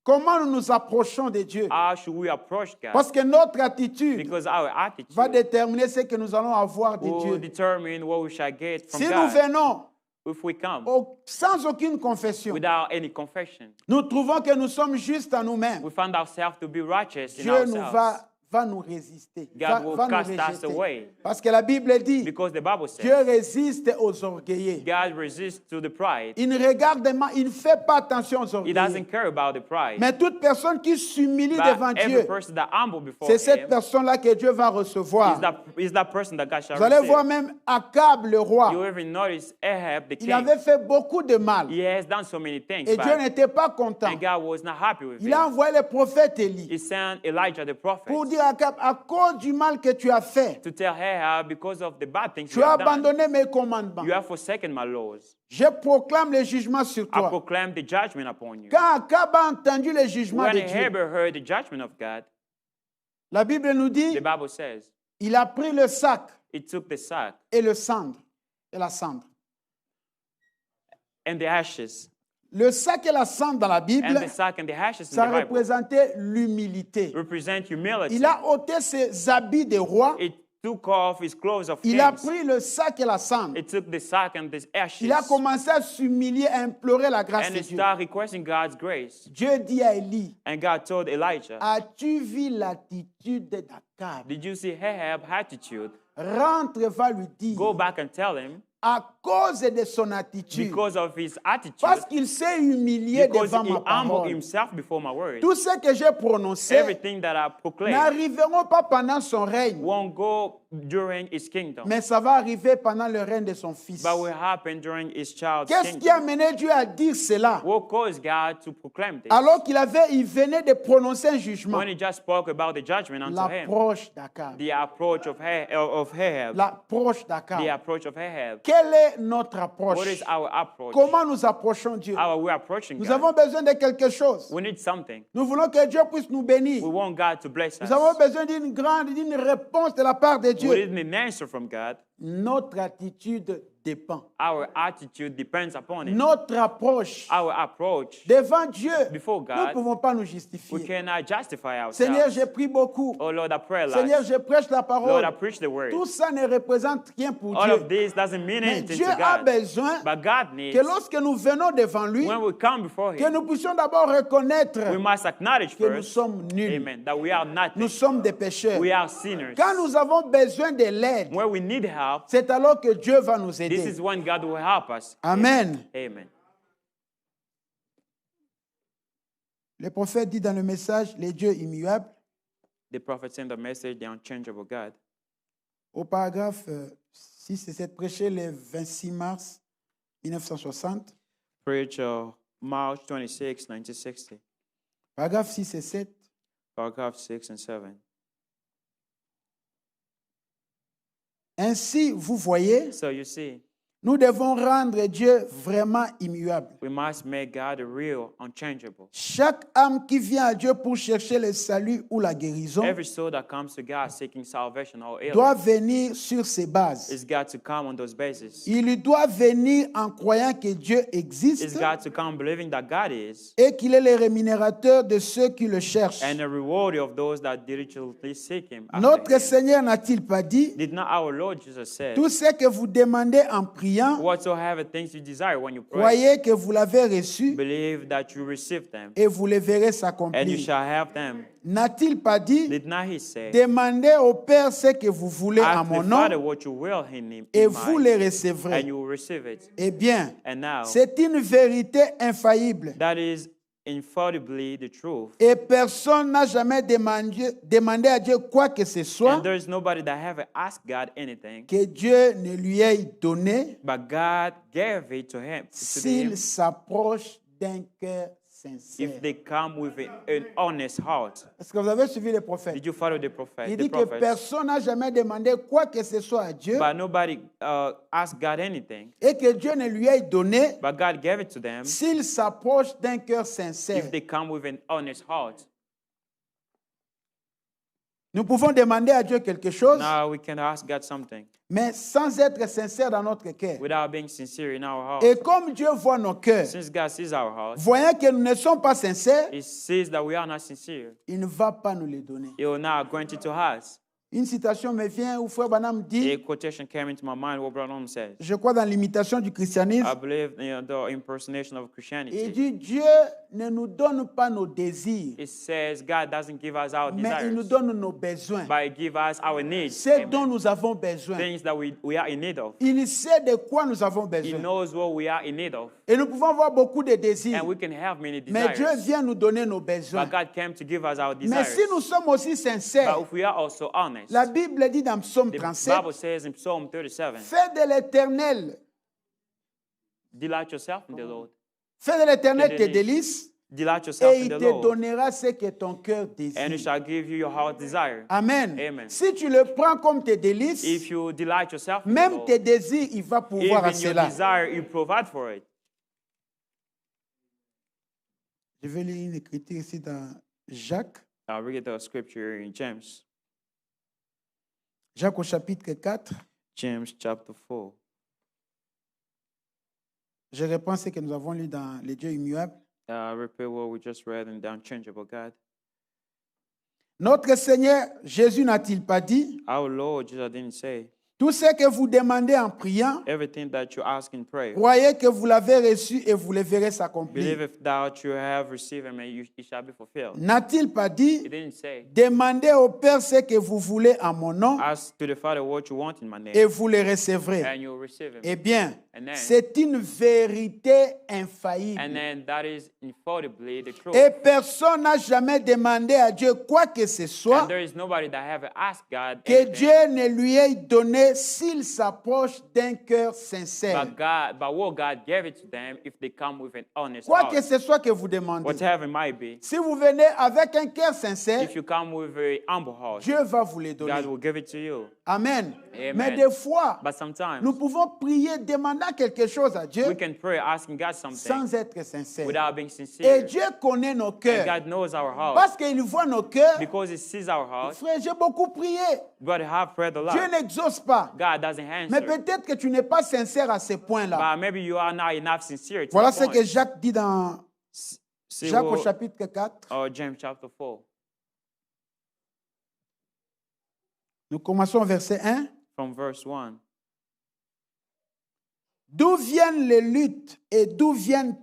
Comment nous nous approchons de Dieu? How should we approach God? Parce que notre attitude Because our va attitude déterminer ce que nous allons avoir de will Dieu. determine what we shall get from Si nous God. venons If we come sans aucune confession, without any confession, nous trouvons que nous sommes justes à nous-mêmes. we find ourselves to be righteous in Dieu nous ourselves. va va nous résister, God will va nous cast us rejeter. away. Parce que la Bible dit, Because the Bible Dieu says résiste aux orgueilleux. God resists to the pride. Il ne regarde, il ne fait pas attention aux He orgueilleux. doesn't care about the pride. Mais toute personne qui s'humilie But devant every Dieu, person that humble before c'est cette him personne-là que Dieu va recevoir. is that person that God shall Vous allez receive. voir même Akab, le You roi, even notice Ahab, the il king. avait fait beaucoup de mal. He has done so many things, Et Dieu but, n'était pas content. and God was not happy with Il a him. envoyé le prophète Élie He sent Elijah the prophet pour dire à Akab, à cause du mal que tu as fait, to tell Ahab, because of the bad things tu you as have done, abandonné mes commandements. you have forsaken my laws. Je proclame le jugement sur I toi. proclaim the judgment upon you. Quand Akab a entendu le jugement When de Dieu, Ahab heard the judgment of God, la Bible nous dit, the Bible says, il a pris le sac he took the sack et le cendre et la cendre. and the ashes, Le sac et la cendre dans la Bible, and the sack and the ashes in ça the Bible représentait l'humilité. represent humility. Il a ôté ses habits de roi, It took off his clothes of il a kings. pris le sac et la cendre. It took the sack and the ashes, Il a commencé à s'humilier, à implorer la grâce and de he Dieu. started requesting God's grace. Dieu dit à Élie, And God told Elijah, as-tu vu l'attitude d'Akab? did you see Ahab's attitude? Rentre, va lui dire, Go back and tell him, à cause de son attitude, because of his attitude, parce qu'il s'est humilié because devant he ma humbled parole. himself before my word. Tout ce que j'ai prononcé Everything that I proclaim n'arriveront pas pendant son règne, won't go during his kingdom, mais ça va arriver pendant le règne de son fils. but will happen during his child's Qu'est-ce qui a kingdom. mené Dieu à dire cela? What caused God to proclaim this? Alors il venait de prononcer un jugement. When he just spoke about the judgment unto him, L'approche d'Akab. the approach of Ahab, L'approche the d'Akab. approach of Ahab. Quelle est notre What approche? is our approach? Comment nous approchons Dieu? How are we approaching Nous God? avons besoin de quelque chose. We need something. Nous voulons que Dieu puisse nous bénir. We want God to bless Nous avons us. besoin d'une réponse de la part de We Dieu. need an answer from God. Notre attitude dépend. Our attitude depends upon it. Notre approche Our approach devant Dieu, before nous God, ne pouvons pas nous we justifier. cannot justify Seigneur, ourselves. j'ai pris beaucoup. Oh Lord, I pray a lot. Seigneur, je prêche la Lord, parole. I preach the word. Tout ça ne représente rien pour All Dieu. of this doesn't mean Mais anything Dieu to a God. besoin But God needs, que lorsque nous venons devant lui, when we come before que Him, nous puissions d'abord reconnaître we must acknowledge que nous first, sommes nuls. amen, that we are Nous nothing. sommes des pécheurs. We are sinners. Quand nous avons besoin de l'aide, When we need help, c'est alors que Dieu va nous this aider. is when God will help us. Amen. Amen. Le prophète dit dans le message, les dieux immuables, The prophet sent a message, the unchangeable God. au paragraphe 6 et 7, prêché le 26 mars 1960. Preach March 26, 1960. Paragraphe 6 et 7. Paragraph 6 and 7. Ainsi, vous voyez, So you see, nous devons rendre Dieu vraiment immuable. we must make God real, unchangeable. Chaque âme qui vient à Dieu pour chercher le salut ou la guérison Every soul that comes to God seeking salvation or doit healing venir sur ses bases. is got to come on those bases. Il doit venir en croyant que Dieu It's existe got to come believing that God is et qu'il est le rémunérateur de ceux qui le cherchent. and the rewarder of those that diligently seek Him. after Notre him. Seigneur n'a-t-il pas dit, Did not our Lord Jesus say, tout ce que vous demandez en priant, whatsoever things you desire when you pray, croyez que vous l'avez reçu believe that you receive them et vous les verrez and you s'accomplir. shall have them. N'a-t-il pas dit, Did not He say, demandez au Père ce que vous voulez en ask mon the nom Father what you will in Him et in vous mine, les and recevrez. you will receive it. Eh bien, And now, c'est une vérité infaillible that is infallibly the truth. et personne n'a jamais demandé à Dieu quoi que ce soit And there is nobody that ever asked God anything, que Dieu ne lui ait donné but God gave it to him, to s'il them s'approche d'un cœur sincère. if they come with an honest heart. Est-ce que vous avez suivi les prophètes? Did you follow the prophet? Il The dit que prophets? personne n'a jamais demandé quoi que ce soit à Dieu But nobody asked God anything, et que Dieu ne lui ait donné but God gave it to them s'il s'approche d'un cœur sincère. if they come with an honest heart. Nous pouvons demander à Dieu quelque chose, Now we can ask God something mais sans être sincère dans notre cœur. without being sincere in our heart. Et comme Dieu voit nos cœurs, Since God sees our heart, voyant que nous ne sommes pas sincères, He sees that we are not sincere. il ne va pas nous les donner. He will not grant it to us. Une citation me vient où Frère Branham A dit, quotation came into my mind what Branham says. je crois dans l'imitation du christianisme, I believe in the impersonation of il Christianity. dit Dieu ne nous donne pas nos désirs, It says God doesn't give us our mais il nous desires, donne nos besoins. but He gives us our needs. Ce Amen. dont nous avons besoin. Things that we are in need of. Il sait de quoi nous avons He besoin. knows what we are in need of. Et nous pouvons avoir beaucoup de désirs. And we can have many Mais Dieu desires. vient nous donner nos besoins. But God came to give us our Mais desires. si nous sommes aussi sincères, But if we are also honest, la Bible dit dans Psaume the 37, Bible says in Psalm 37, fais de l'Éternel, delight yourself in the Lord. fais de l'Éternel Tes tes délices. délices, Delight yourself et in il the te Lord, donnera ce que ton cœur and He désire. shall give you your heart desire. Amen. Amen. Si tu le prends comme tes délices, If you delight yourself in the même Lord, tes désirs, il va pouvoir à even your cela. desire, you provide for it. Je vais lire une écriture ici dans Jacques. I'll read the scripture in James. Jacques au chapitre 4. James chapter 4. Je reprends ce que nous avons lu dans Les Dieux immuables. Repeat what we just read in the unchangeable God. Notre Seigneur Jésus n'a-t-il pas dit, Our Lord Jesus didn't say, tout ce que vous demandez en priant, everything that you ask in prayer, croyez que vous l'avez reçu et vous le verrez s'accomplir. believe if that you have received him and it shall be fulfilled. N'a-t-il pas He dit, didn't say, demandez au Père ce que vous voulez en mon nom ask to the Father what you want in my name, et vous le recevrez. and you'll receive him. Eh bien, And then- c'est une vérité And infaillible. then that is infallibly the truth. Et personne n'a jamais demandé à Dieu quoi que ce soit And there is nobody that have asked God que anything, Dieu ne lui ait donné s'il s'approche d'un cœur sincère. but what God gave it to them if they come with an honest Quoi que heart. ce soit que vous demandez. Whatever it might be, Si vous venez avec un cœur sincère, if you come with a humble heart, Dieu va vous les donner. God will give it to you. Amen. Amen. Mais des fois, But sometimes nous pouvons prier, demander quelque chose à Dieu we can pray asking God something sans être sincère. without being Et sincere. Dieu connaît nos And cœurs. God knows our heart Parce qu'il voit nos cœurs. because He sees our heart. Frère, j'ai beaucoup prié. But have prayed a Dieu lot. n'exauce pas. God doesn't Mais answer. peut-être que tu n'es pas sincère à ce point-là. But maybe you are not enough sincere. To Voilà that ce point. que Jacques dit dans See Jacques au what- chapitre 4. James chapter 4, Nous commençons au verset 1. from verse 1. D'où viennent les luttes et d'où viennent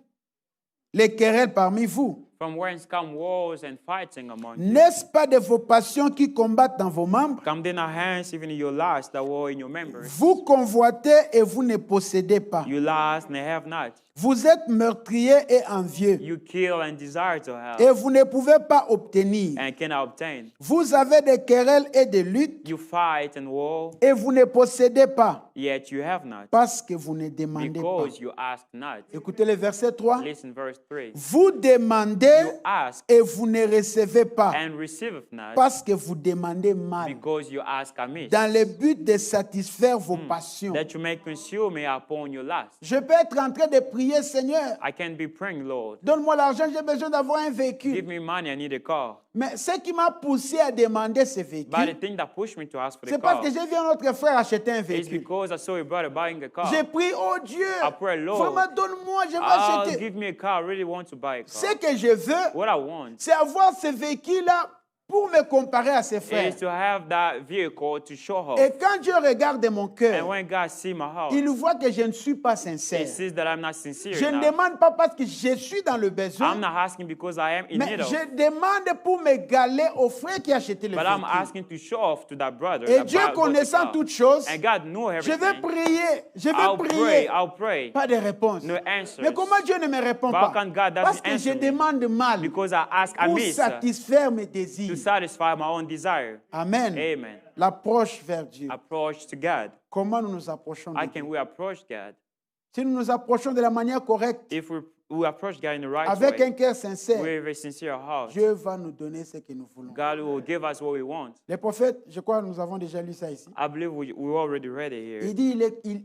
les querelles parmi vous? From whence come wars and fighting among you? N'est-ce pas de vos passions qui combattent dans vos membres? Come then our hands, even in your lust, that war in your members. Vous convoitez et vous ne possédez pas. You lust and have not. Vous êtes meurtriers et envieux You kill and desire to have, et vous ne pouvez pas obtenir. and cannot obtain. Vous avez des querelles et des luttes You fight and war, et vous ne possédez pas yet you have not, parce que vous ne demandez pas. because you ask not. Écoutez le verset 3. Listen, verse 3. Vous demandez You ask et vous ne recevez pas and receiveth not, parce que vous demandez mal because you ask amiss, dans le but de satisfaire vos passions. that you may consume me upon your lust. Je peux être en train de prier, Seigneur, I can be praying, Lord, donne-moi l'argent, j'ai besoin d'avoir un give véhicule. me money, I need a car. Mais ce qui m'a poussé à demander ce But the véhicule, thing that pushed me to ask for the c'est parce car que j'ai vu un autre frère acheter un is véhicule. because I saw a brother buying a car. J'ai prié, oh Dieu, I pray, Lord, vraiment donne-moi, je vais Oh, acheter. give me a car. I really want to buy a car. Ce que je veux, What I want c'est avoir ce véhicule-là pour me comparer à ses frères. is to have that vehicle to show off. Et quand Dieu regarde mon And cœur, when God sees my heart, il voit que je ne suis pas He sincère. sees that I'm not sincere Je ne enough. demande pas parce que je suis dans le I'm besoin, not asking because I am in mais need of, je demande pour m'égaler au frère qui a acheté le but I'm véhicule. asking to show off to that brother. Et that Dieu bought the connaissant car. toutes choses, And God knew je vais everything. prier, je I'll vais pray, prier. I'll pray. Pas de réponse. No answers. Mais comment Dieu ne me répond But pas? how can God doesn't Parce que je answer me? demande mal Because I ask pour amiss satisfaire mes to désirs. satisfy my own desire. Amen. Amen. L'approche vers Dieu. Approach to God. Comment nous nous approchons de How Dieu? can we approach God? Si nous nous approchons de la manière correcte, If we approach God in the right avec way, un cœur sincère, with a sincere heart, Dieu va nous donner ce que nous voulons. God will give us what we want. Les prophètes, je crois que nous avons déjà lu ça ici. I believe we already read it here. Il dit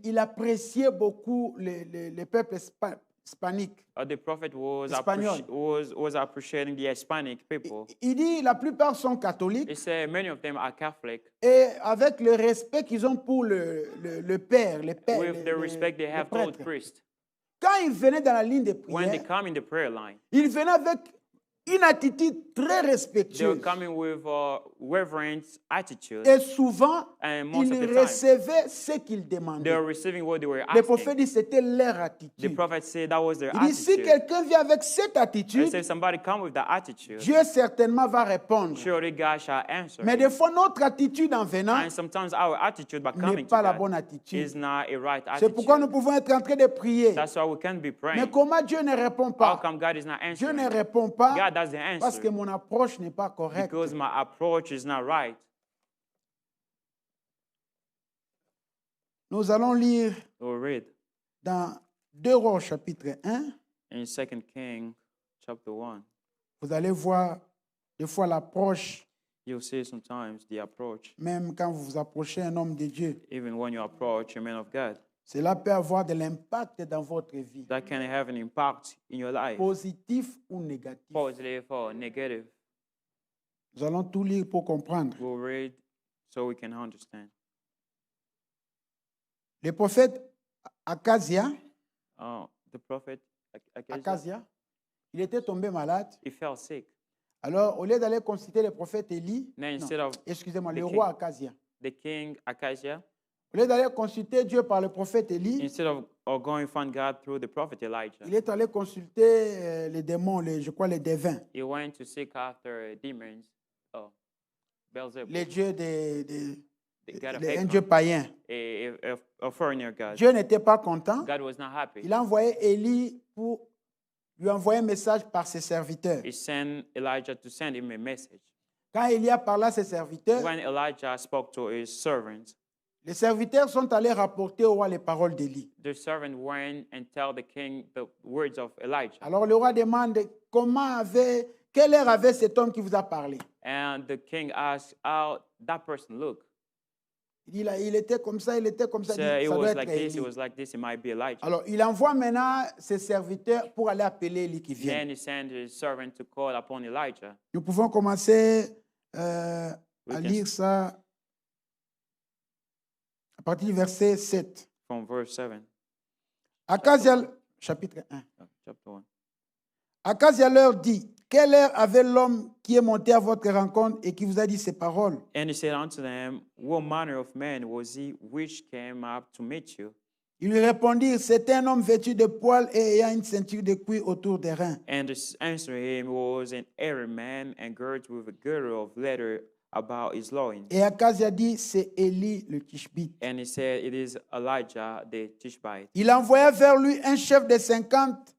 il appréciait beaucoup les peuples hispaniques. The prophet was, Espagnol. was appreciating the Hispanic people. Il dit la plupart sont catholiques He said many of them are Catholic. et avec le respect qu'ils ont pour le père, les pères, With the respect they les have towards prêtres. priests. Quand ils venaient dans la ligne de When they prière, come in the prayer line, ils venaient avec une attitude très They were respectueuse. coming with a reverent attitude. Et souvent, And most of ils the time, recevaient ce qu'ils they demandaient. were receiving what they were Le prophète asking. dit c'était leur The attitude. prophet said that was their Il dit si attitude. quelqu'un vient avec cette And attitude, so if somebody come with that attitude, Dieu certainement va répondre. surely God shall answer. Mais des fois, notre attitude en venant And sometimes our attitude by n'est coming to pas la God bonne is attitude. not a right C'est pourquoi nous attitude. pouvons être en train de prier. That's why we can be Mais praying. comment Dieu ne répond How pas? come God is not Dieu ne answering? répond pas God doesn't parce que answer mon approche n'est pas correcte. because my approach is not right. Nous allons lire We'll read dans 2 Rois chapitre 1. in 2 Kings chapter 1. Vous allez voir des fois l'approche, You'll see sometimes the approach, même quand vous vous approchez un homme de Dieu. even when you approach a man of God, Cela peut avoir de l'impact dans votre vie, that can have an impact in your life, positif ou négatif. positive or negative. Nous allons tout lire pour comprendre. We'll read so we can understand. Le prophète Akazia, The prophet Akazia, Akazia, il était tombé malade. he fell sick. Alors, au lieu d'aller consulter le prophète Élie, Then non, instead of excusez-moi, the le king. roi Akazia, the king Akazia, au lieu d'aller consulter Dieu par le prophète Élie, instead of going find God through the prophet Elijah, il est allé consulter les démons, je crois les devins, he went to seek after demons, Beelzebub, les dieux the god of un Hakan, dieu païen. a foreigner god. Dieu n'était pas content. God was not happy. Il a envoyé Élie pour lui envoyer un message par ses serviteurs. He sent Elijah to send him a message. Quand Élie a parlé à ses serviteurs, When Elijah spoke to his servants, les serviteurs sont allés rapporter au roi les paroles d'Élie. the servant went and tell the king the words of Elijah. Alors le roi demande quelle heure avait cet homme qui vous a parlé. And the king asked how that person looked. Il dit il était comme ça, il était comme ça. So Il dit, it ça doit was être like this, it Élie. was like this, it might be Elijah. Alors il envoie maintenant ses serviteurs pour aller appeler Élie qui vient. Then he sent his servant to call upon Elijah. Nous pouvons commencer We à can- lire ça à partir du verset 7. From verse 7, Akazia, chapitre 1. chapter 1. Akazia leur dit, quelle heure avait l'homme qui est monté à votre rencontre et qui vous a dit ces paroles? And he said unto them, what manner of man was he which came up to meet you? Ils lui répondirent, c'était un homme vêtu de poils et ayant une ceinture de cuir autour des reins. And the answer him was an airy man and girded with a girdle of leather about his loins. Et Akazia dit, c'est Élie le Tishbite. And he said, it is Elijah the Tishbite. Il envoya vers lui un chef de 50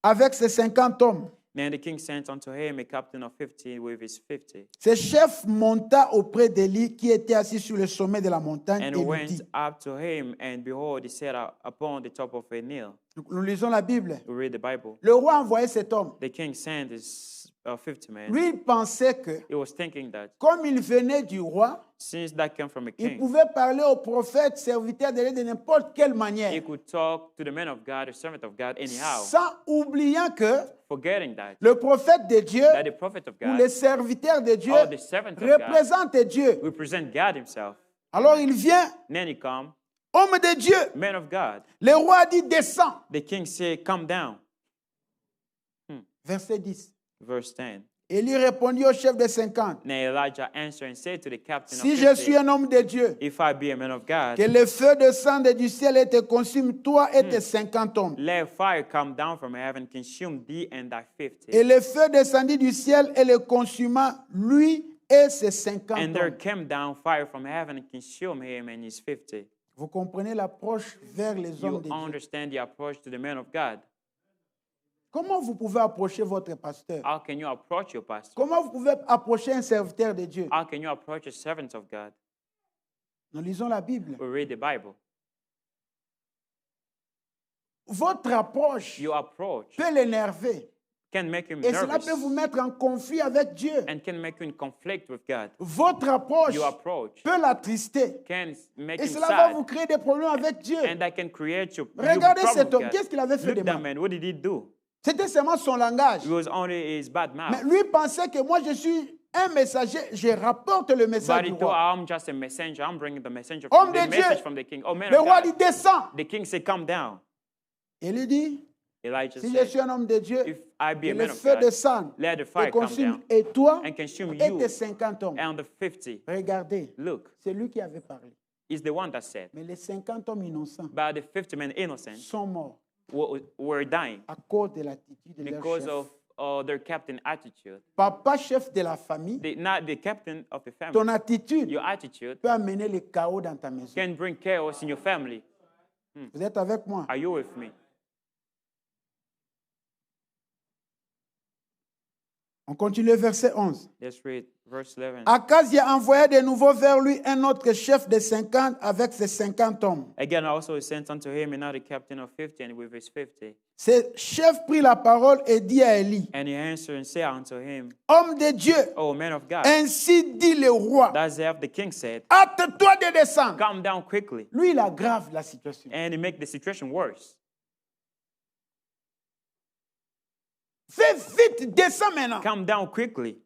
avec ses 50 hommes. Then the king sent unto him a captain of 50 with his 50. Ce chef monta auprès d'Élie qui était assis sur le sommet de la montagne et And lui went dit, up to him, and behold, he sat upon the top of a hill. nous lisons la Bible. We read the Bible. Le roi a envoyé cet homme. The king sent his 50 men. Lui, il pensait que, He was thinking that comme il venait du roi, since that came from a il king, pouvait parler au prophète, serviteur d'Élie de n'importe quelle he manière, could talk to the man of God, the servant of God, anyhow, sans oubliant que forgetting that le prophète de Dieu the prophet of ou God les serviteurs de Dieu or the servant of God représentent Dieu. represent God himself. Alors il vient, Then he come, homme de Dieu. man of God. Le roi a dit, descends. The king said, come down. Verset 10. Verse 10. Élie répondit au chef des 50, Now Elijah answered and said to the captain si of je suis 50, un homme de Dieu, if I be a man of God, que le feu descende du ciel et te consume, toi et tes 50 hommes. let fire come down from heaven, consume thee and thy 50. Et le feu descendit du ciel et le consuma, lui et ses 50 And there hommes. came down fire from heaven and consumed him and his 50. Vous comprenez l'approche vers les You hommes de Dieu. understand the approach to the man of God. Comment vous pouvez approcher votre pasteur? How can you approach your pastor? Comment vous pouvez approcher un serviteur de Dieu? How can you approach a servant of God? Nous lisons la Bible. We read the Bible. Votre approche Your approach peut l'énerver. can make him Et cela nervous peut vous mettre en conflit avec Dieu. and can make you in conflict with God. Votre approche Your approach peut l'attrister. can make Et him cela va sad, vous créer des problèmes avec Dieu. and that can create you Regardez problem cet with homme. God. Qu'est-ce qu'il avait fait Look de at that mal? man. What did he do? C'était seulement son langage. It was only his bad Mais mouth. lui pensait que moi, je suis un messager. Je rapporte le message But he du thought, roi. I'm just a messenger. I'm bringing the messenger Homme from, the de Dieu. message from the king. Oh, man Le of roi God. dit, descends. The king said, come down. Et il dit, Elijah Si je said, suis un homme de Dieu, if I be que a le man of feu God, descende let the et fire come consume down et toi and consume et you tes 50 hommes. and the 50. Regardez, Look, c'est lui qui avait parlé. is the one that said, Mais les 50 hommes innocents but the 50 men innocent sont morts were dying à cause de l'attitude de leur because chef. of their captain attitude. Papa, chef de la famille, Not the captain of the ton family. attitude Your attitude peut amener le chaos dans ta maison. can bring chaos in your family. Vous êtes avec moi? Are you with me? On continue le verset 11. Let's read verse 11. Akazia envoya de nouveau vers lui un autre chef de 50 avec ses 50 hommes. Again, also he sent unto him another captain of 50 and with his 50. Ce chef prit la parole et dit à Élie, And he answered and said unto him, homme de Dieu, O man of God, ainsi dit le roi, thus hath the king said, hâte-toi de descendre. come down quickly. Lui, il aggrave la situation. And he make the situation worse. Fais vite, descends maintenant. Come down quickly.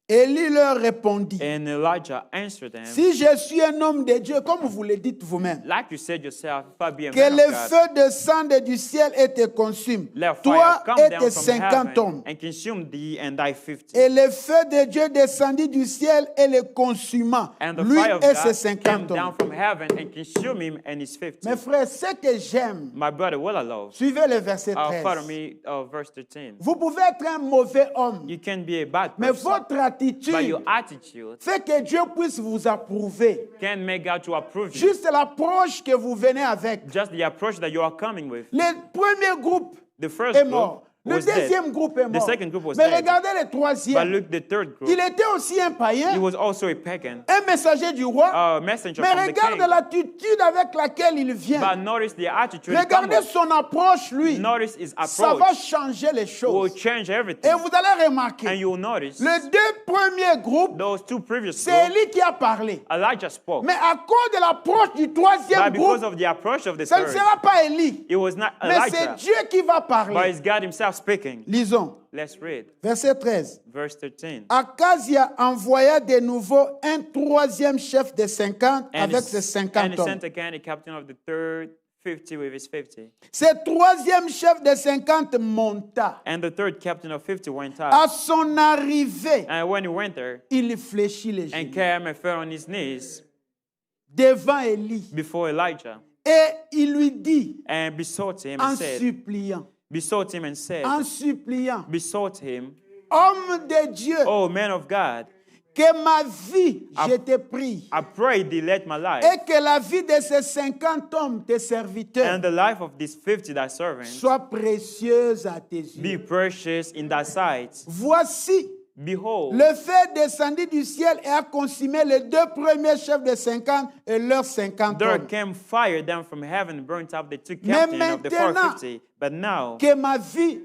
Élie leur répondit, And Elijah answered them, si je suis un homme de Dieu, comme vous le dites vous-même, like you said yourself, if I be a que man le of God, feu descende du ciel et te consume, let toi fire come et down tes from 50 heaven hommes. and consume thee and thy 50. Et le feu de Dieu descendit du ciel et le consuma, And the lui fire of et ses God came 50 down hommes. from heaven and consumed him and his 50. Mes frères, ce que j'aime, My brother, well I love. suivez le verset Follow 13. me, verse 13. Vous pouvez être un mauvais homme, You can be a bad mais person, votre but attitude your attitude fait que Dieu puisse vous approuver. can make God to approve you. Juste l'approche que vous venez avec. Just the approach that you are coming with. Le premier groupe The first est group mort. Le was dead. deuxième groupe est The mort. second group was Mais dead. regardez le But troisième. look, the third group, Il était aussi un he païen, was also a pagan, un messager du roi. a messenger Mais from the regarde king. l'attitude avec laquelle il But vient. notice the attitude. he come Regardez with. son approche, lui. Notice his Ça va approach changer les will choses. change Et everything. vous allez And remarquer, you'll notice les deux premiers groupes, those two previous c'est groups, Élie qui a parlé. Elijah spoke. Mais à cause de l'approche du troisième But because groupe, of the approach of the ça ne third, sera pas Élie, it was not mais c'est Elijah, Dieu qui va but parler. it's God himself speaking. Lisons, Let's read verset 13. verse 13. Akazia envoya de nouveau un troisième chef de 50 And avec he, ses and 50 he hommes. sent again a captain of the third 50 with his 50. Ce troisième chef de 50 monta. And the third captain of 50 went À out. son arrivée, And when he went there, il fléchit les and genoux came and fell on his knees devant Élie. before Elijah, Et il lui dit, and besought him en and said, suppliant, besought him and said, en suppliant, besought him, homme de Dieu, oh man of God, que ma vie, je te prie, I pray thee let my life et que la vie de ces 50 hommes, tes serviteurs, and the life of these 50 thy servants soit précieuse à tes be yeux. precious in thy sight. Voici, Behold, le feu descendit du ciel et a consumé les deux premiers chefs de 50 et leurs 50 there hommes. came fire down from heaven, burnt up the two Mais captains of the maintenant, 450. But now, Que ma vie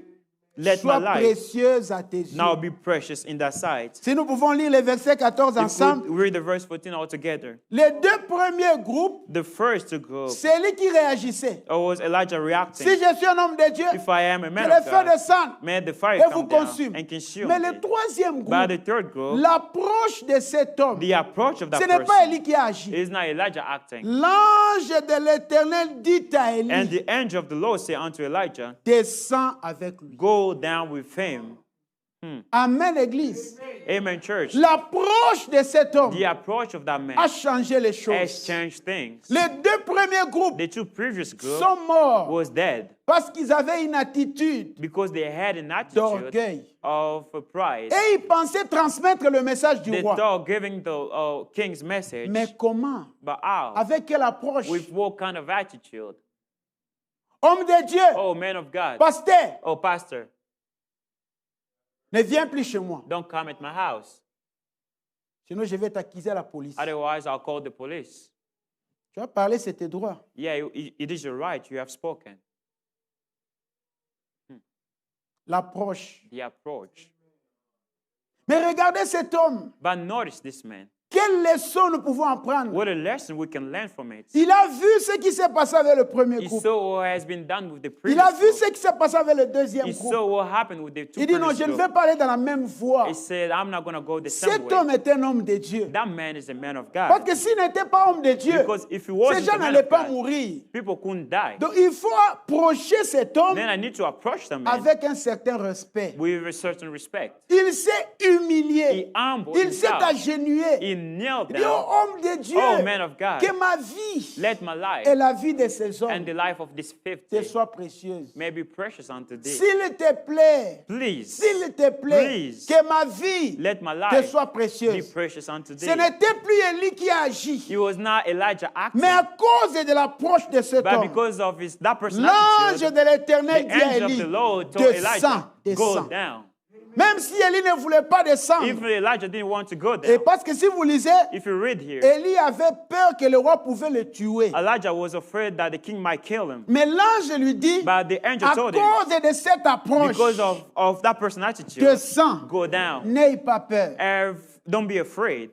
let my soit life précieuse à tes yeux. now be precious in thy sight. Si nous pouvons lire les versets 14 If ensemble, we read the verse 14 all together, les deux premiers groupes, the first group c'est lui qui réagissait. was Elijah Si reacting. je suis un homme de Dieu, If I am a que man le of feu God, descende may the fire et vous come down consume. and consume Mais le thee. troisième By groupe, the third group, l'approche de cet homme, the approach of that ce n'est pas person Élie qui a agi. is not Elijah acting. L'ange de l'Éternel dit à And Élie, the angel of the Lord said unto Elijah, descends avec lui. go down with him. Amen, Église. Amen, church. L'approche de cet homme The approach of that a man changé les has choses. changed things. Les deux premiers groupes The two previous groups sont morts was dead parce qu'ils avaient une attitude because they had an attitude d'orgueil. of pride. Et ils pensaient transmettre le message du They roi. thought giving the king's message, Mais comment? but how? Avec quelle approche? With what kind of attitude? Homme de Dieu, Oh, man of God. pasteur, Oh, pastor, ne viens plus chez moi. don't come at my house. Sinon, je vais t'accuser à la police. Otherwise, I'll call the police. Tu as parlé, c'est tes droits. Yeah, it is your right. You have spoken. L'approche. The approach. Mais regardez cet homme. But notice this man. Quelle leçon nous pouvons apprendre? What a lesson we can learn from it. Il a vu ce qui s'est passé avec le premier He groupe. saw what has been done with the Il previous a vu group. ce qui s'est passé avec le deuxième He groupe. saw what happened with the two Il dit non, previous je ne group. vais pas aller dans la même voie. He said, I'm not going to go the same Cet way. homme est un homme de Dieu. That man is a man of Parce God. que s'il n'était pas homme de Dieu, Because if he ces wasn't gens a man n'allaient of pas God, mourir. people couldn't die. Donc il faut approcher cet homme Then I need to approach the man avec un certain respect. with a certain respect. Il s'est humilié. He humbled Il s'est himself. agenouillé. He knelt Il dit, oh down. homme de Dieu, Oh, man of God, que ma vie let my life et la vie de ces hommes and the life of this te 50 soient précieuses. may be precious unto thee. S'il te plaît, Please, s'il te plaît, Please, que ma vie let my te life soit be précieuse. precious unto Ce thee. n'était plus Élie qui a agi, He was not Elijah acting, mais à cause de l'approche de cet but homme, because of that l'ange personality, de l'Éternel the dit à angel of Élie, the Lord told descends, Elijah, go descends. down. Même si Élie ne voulait pas descendre, Even Elijah didn't want to go et down. parce que si vous lisez, If you read here, Élie avait peur que le roi pouvait le tuer. Elijah was afraid that the king might kill him. Mais l'ange lui dit, But the angel à told him, cause de cette approche, because of that person's attitude, descends, go down. n'aie pas peur. Don't be afraid.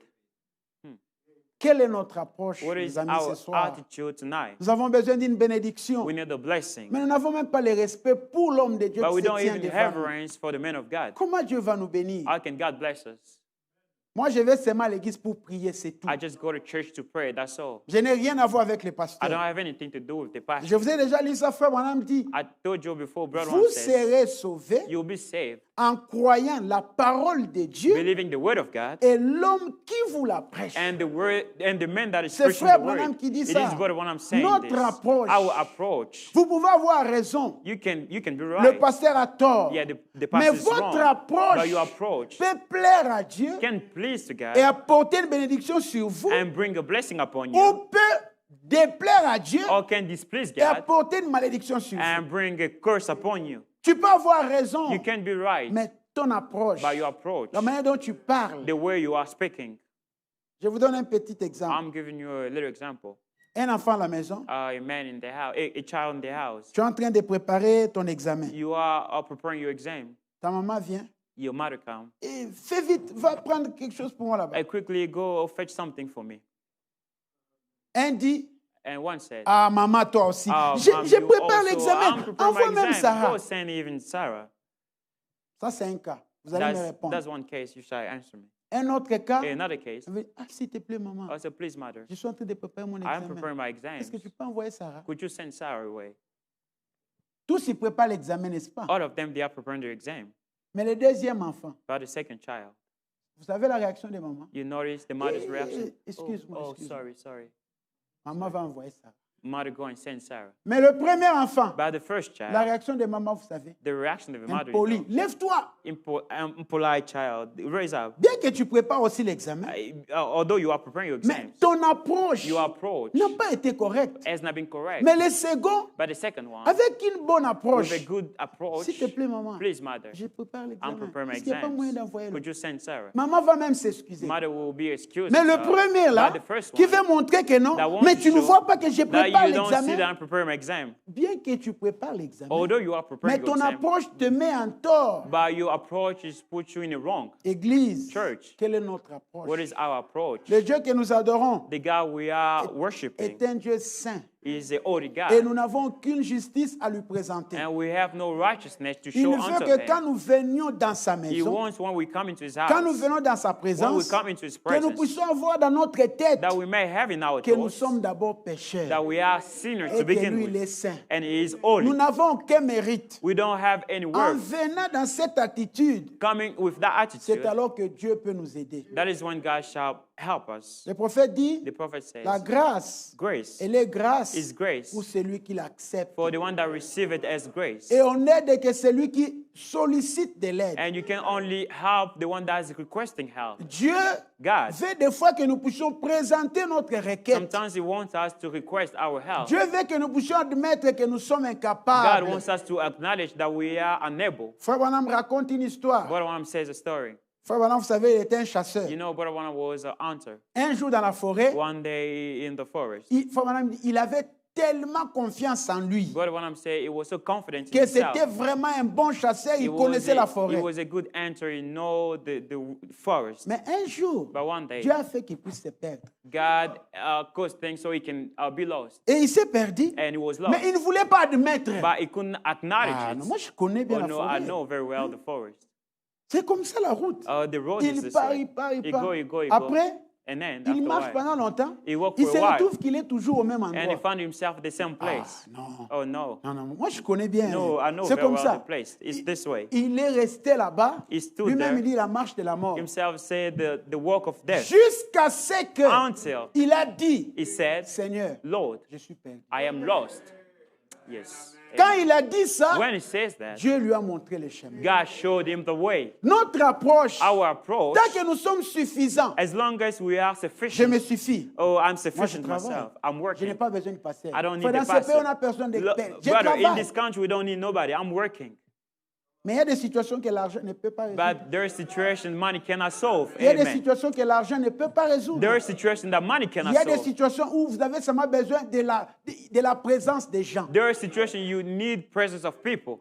Quelle est notre approche, What mes is amis, our ce soir? attitude tonight? Nous avons besoin d'une bénédiction. We need a blessing. Mais nous n'avons même pas le respect pour l'homme de Dieu But qui we se don't tient even devant have nous. reverence for the man of God. Comment Dieu va nous bénir? How can God bless us? Moi, je vais seulement à l'église pour prier, c'est tout. I just go to church to pray, that's all. Je n'ai rien à voir avec les I don't pasteurs. have anything to do with the pastor. Je vous ai déjà lu ça, frère Branham dit, I told you before, brother vous one says, serez sauvés you'll be saved, en croyant la parole de Dieu believing the word of God, et l'homme qui vous la prêche. and the word and the man that is C'est preaching frère the Branham word. qui dit It ça. is brother when I'm saying Notre this. approche. Our approach. Vous pouvez avoir raison. You can be Le right. pasteur a tort. Yeah, the Mais pastor is votre wrong. approche But your approach peut plaire à Dieu can please to et God apporter une bénédiction sur vous and bring a blessing upon ou you, peut déplaire à Dieu or can displease et God apporter une malédiction sur vous. and bring a curse upon you. Tu peux avoir raison, You can be right mais ton approche, by your approach, la manière dont tu parles. the way you are speaking. Je vous donne un petit exemple. I'm giving you a little example. Un enfant à la maison, A man in the house, a child in the house. tu es en train de préparer ton examen. You are preparing your exam. Ta maman vient Your mother comes. et fais vite, va prendre quelque chose pour moi là-bas. I quickly go fetch something for me. Un dit, And one said, ah maman, toi aussi. "Oh, Je, Mom, je you prépare also- l'examen. I'm preparing Envoie my même exam. Sarah. Go send even Sarah." Ça, c'est un cas. Vous allez me That's répondre. one case. You shall answer me. Un autre cas, In another case, elle dit, ah, s'il te plaît, maman, I said, "Please, mother, je suis en train de préparer mon I'm examen. preparing my exams. Est-ce que tu peux envoyer Sarah? Could you send Sarah away?" Tous ils préparent l'examen, n'est-ce pas? All of them, they are preparing their exam. Mais le deuxième enfant, But the second child, vous savez la réaction de maman? you notice the mother's Eh, reaction. excuse-moi, Oh, excuse-moi. sorry. Maman va envoyer Sarah. Mother go and send Sarah. Mais le premier enfant, But the first la child, réaction de maman, vous savez, the reaction of the mother, impoli. Lève-toi. impolite child, raise up. Bien que tu prépares aussi l'examen, Although you are preparing your mais exams, ton approche your approach n'a pas été correcte. has not been correct. Mais le second, But the second one, avec une bonne approche, with a good approach, s'il te plaît, maman, please, mother, je prépare I'm l'examen. preparing my Est-ce qu'il n'y a pas moyen exams. d'envoyer Could le... you send Sarah? Maman va même s'excuser. Mother will be excused. Mais le premier là, But the first qui one, veut montrer que non, that wants mais to tu ne show vois pas que je that prépare you don't see that l'examen. I'm preparing my exam. Bien que tu prépares l'examen, Although you are mais preparing your ton exam, approche te met en tort. but your approach is put you in the wrong. Église, Church, quelle est notre approche? what is our approach? Le Dieu que nous adorons The God we are worshiping est un Dieu saint is the holy et God, nous n'avons aucune justice à lui présenter. and we have no righteousness to Il show veut unto que quand him. nous venions dans sa He maison, wants when we come into his quand nous house, venons dans sa when we présence, come into his que nous presence, puissions avoir dans notre tête that we may have in our que nous thoughts sommes d'abord pécheurs that we are sinners et to que begin lui, il est with, saint. and he is Nous holy. n'avons aucun mérite. We don't have any En worth. venant dans cette attitude, Coming with that c'est attitude, alors que Dieu peut nous aider. that is when God shall help us. Le prophète dit, The prophet la says, grâce, grace elle est grâce is grace pour celui qui l'accepte. for the one that receive it as grace. Et on aide que celui qui sollicite de l'aide. And you can only help the one that is requesting help. Dieu God, veut des fois que nous puissions présenter notre requête. sometimes he wants us to request our help. Dieu veut que nous puissions admettre que nous sommes God incapables. wants us to acknowledge that we are unable. Frère Branham raconte une histoire. Brother Branham says a story. Frère Branham, vous savez, il était un chasseur. You know, Brother Branham was an hunter. Un jour dans la forêt, One day in the forest, Frère Branham, il avait tellement confiance en lui But what I'm saying, he was so confident in que c'était himself. vraiment un bon chasseur, il He was, connaissait la a, forêt. he was a good hunter, he know the forest. Mais un jour, But one day, Dieu a fait qu'il puisse se perdre. God caused things so he can be lost. Et il s'est perdu, And he was mais lost. il ne voulait pas admettre. But he couldn't acknowledge Ah, it. non, moi, je connais bien Oh la no, I forêt. know very well the forest. C'est comme ça la route. The road is Il the part, same. il part, il You part. go, you go, you Après, go. And then, il after marche a while, pendant longtemps. he walked Il for se a while. retrouve qu'il est toujours au même And he endroit. found himself at the same Ah, place. non. Oh no. Non, non, moi je connais bien. No, I know C'est very comme well ça. the place. It's this way. Il est resté là-bas. He stood Lui-même, there. il dit la marche de la mort. Himself said the walk of death. Jusqu'à ce que Until il a dit, he said, Seigneur, Lord, je suis perdu. I am lost. Yes. Quand il a dit ça, When he says that, Dieu lui a montré le chemin. God showed him the way. Notre approche, Our approach, tant que nous sommes suffisants, as long as we are je sufficient. me suffis. Oh, I'm Moi, je sufficient travaille. myself. I'm Je n'ai working. pas besoin de passer. I don't need Dans the ce pays, on n'a pastor. personne d'expert. Je Brother, in travaille. this country, we don't need nobody. I'm working. Mais il y a des situations que l'argent ne peut pas résoudre. But there are situations money cannot solve. Il y a des Amen. situations que l'argent ne peut pas résoudre. There are situations that money Il cannot y a des solve. situations où vous avez seulement besoin de la présence des gens. There are situations you need presence of people.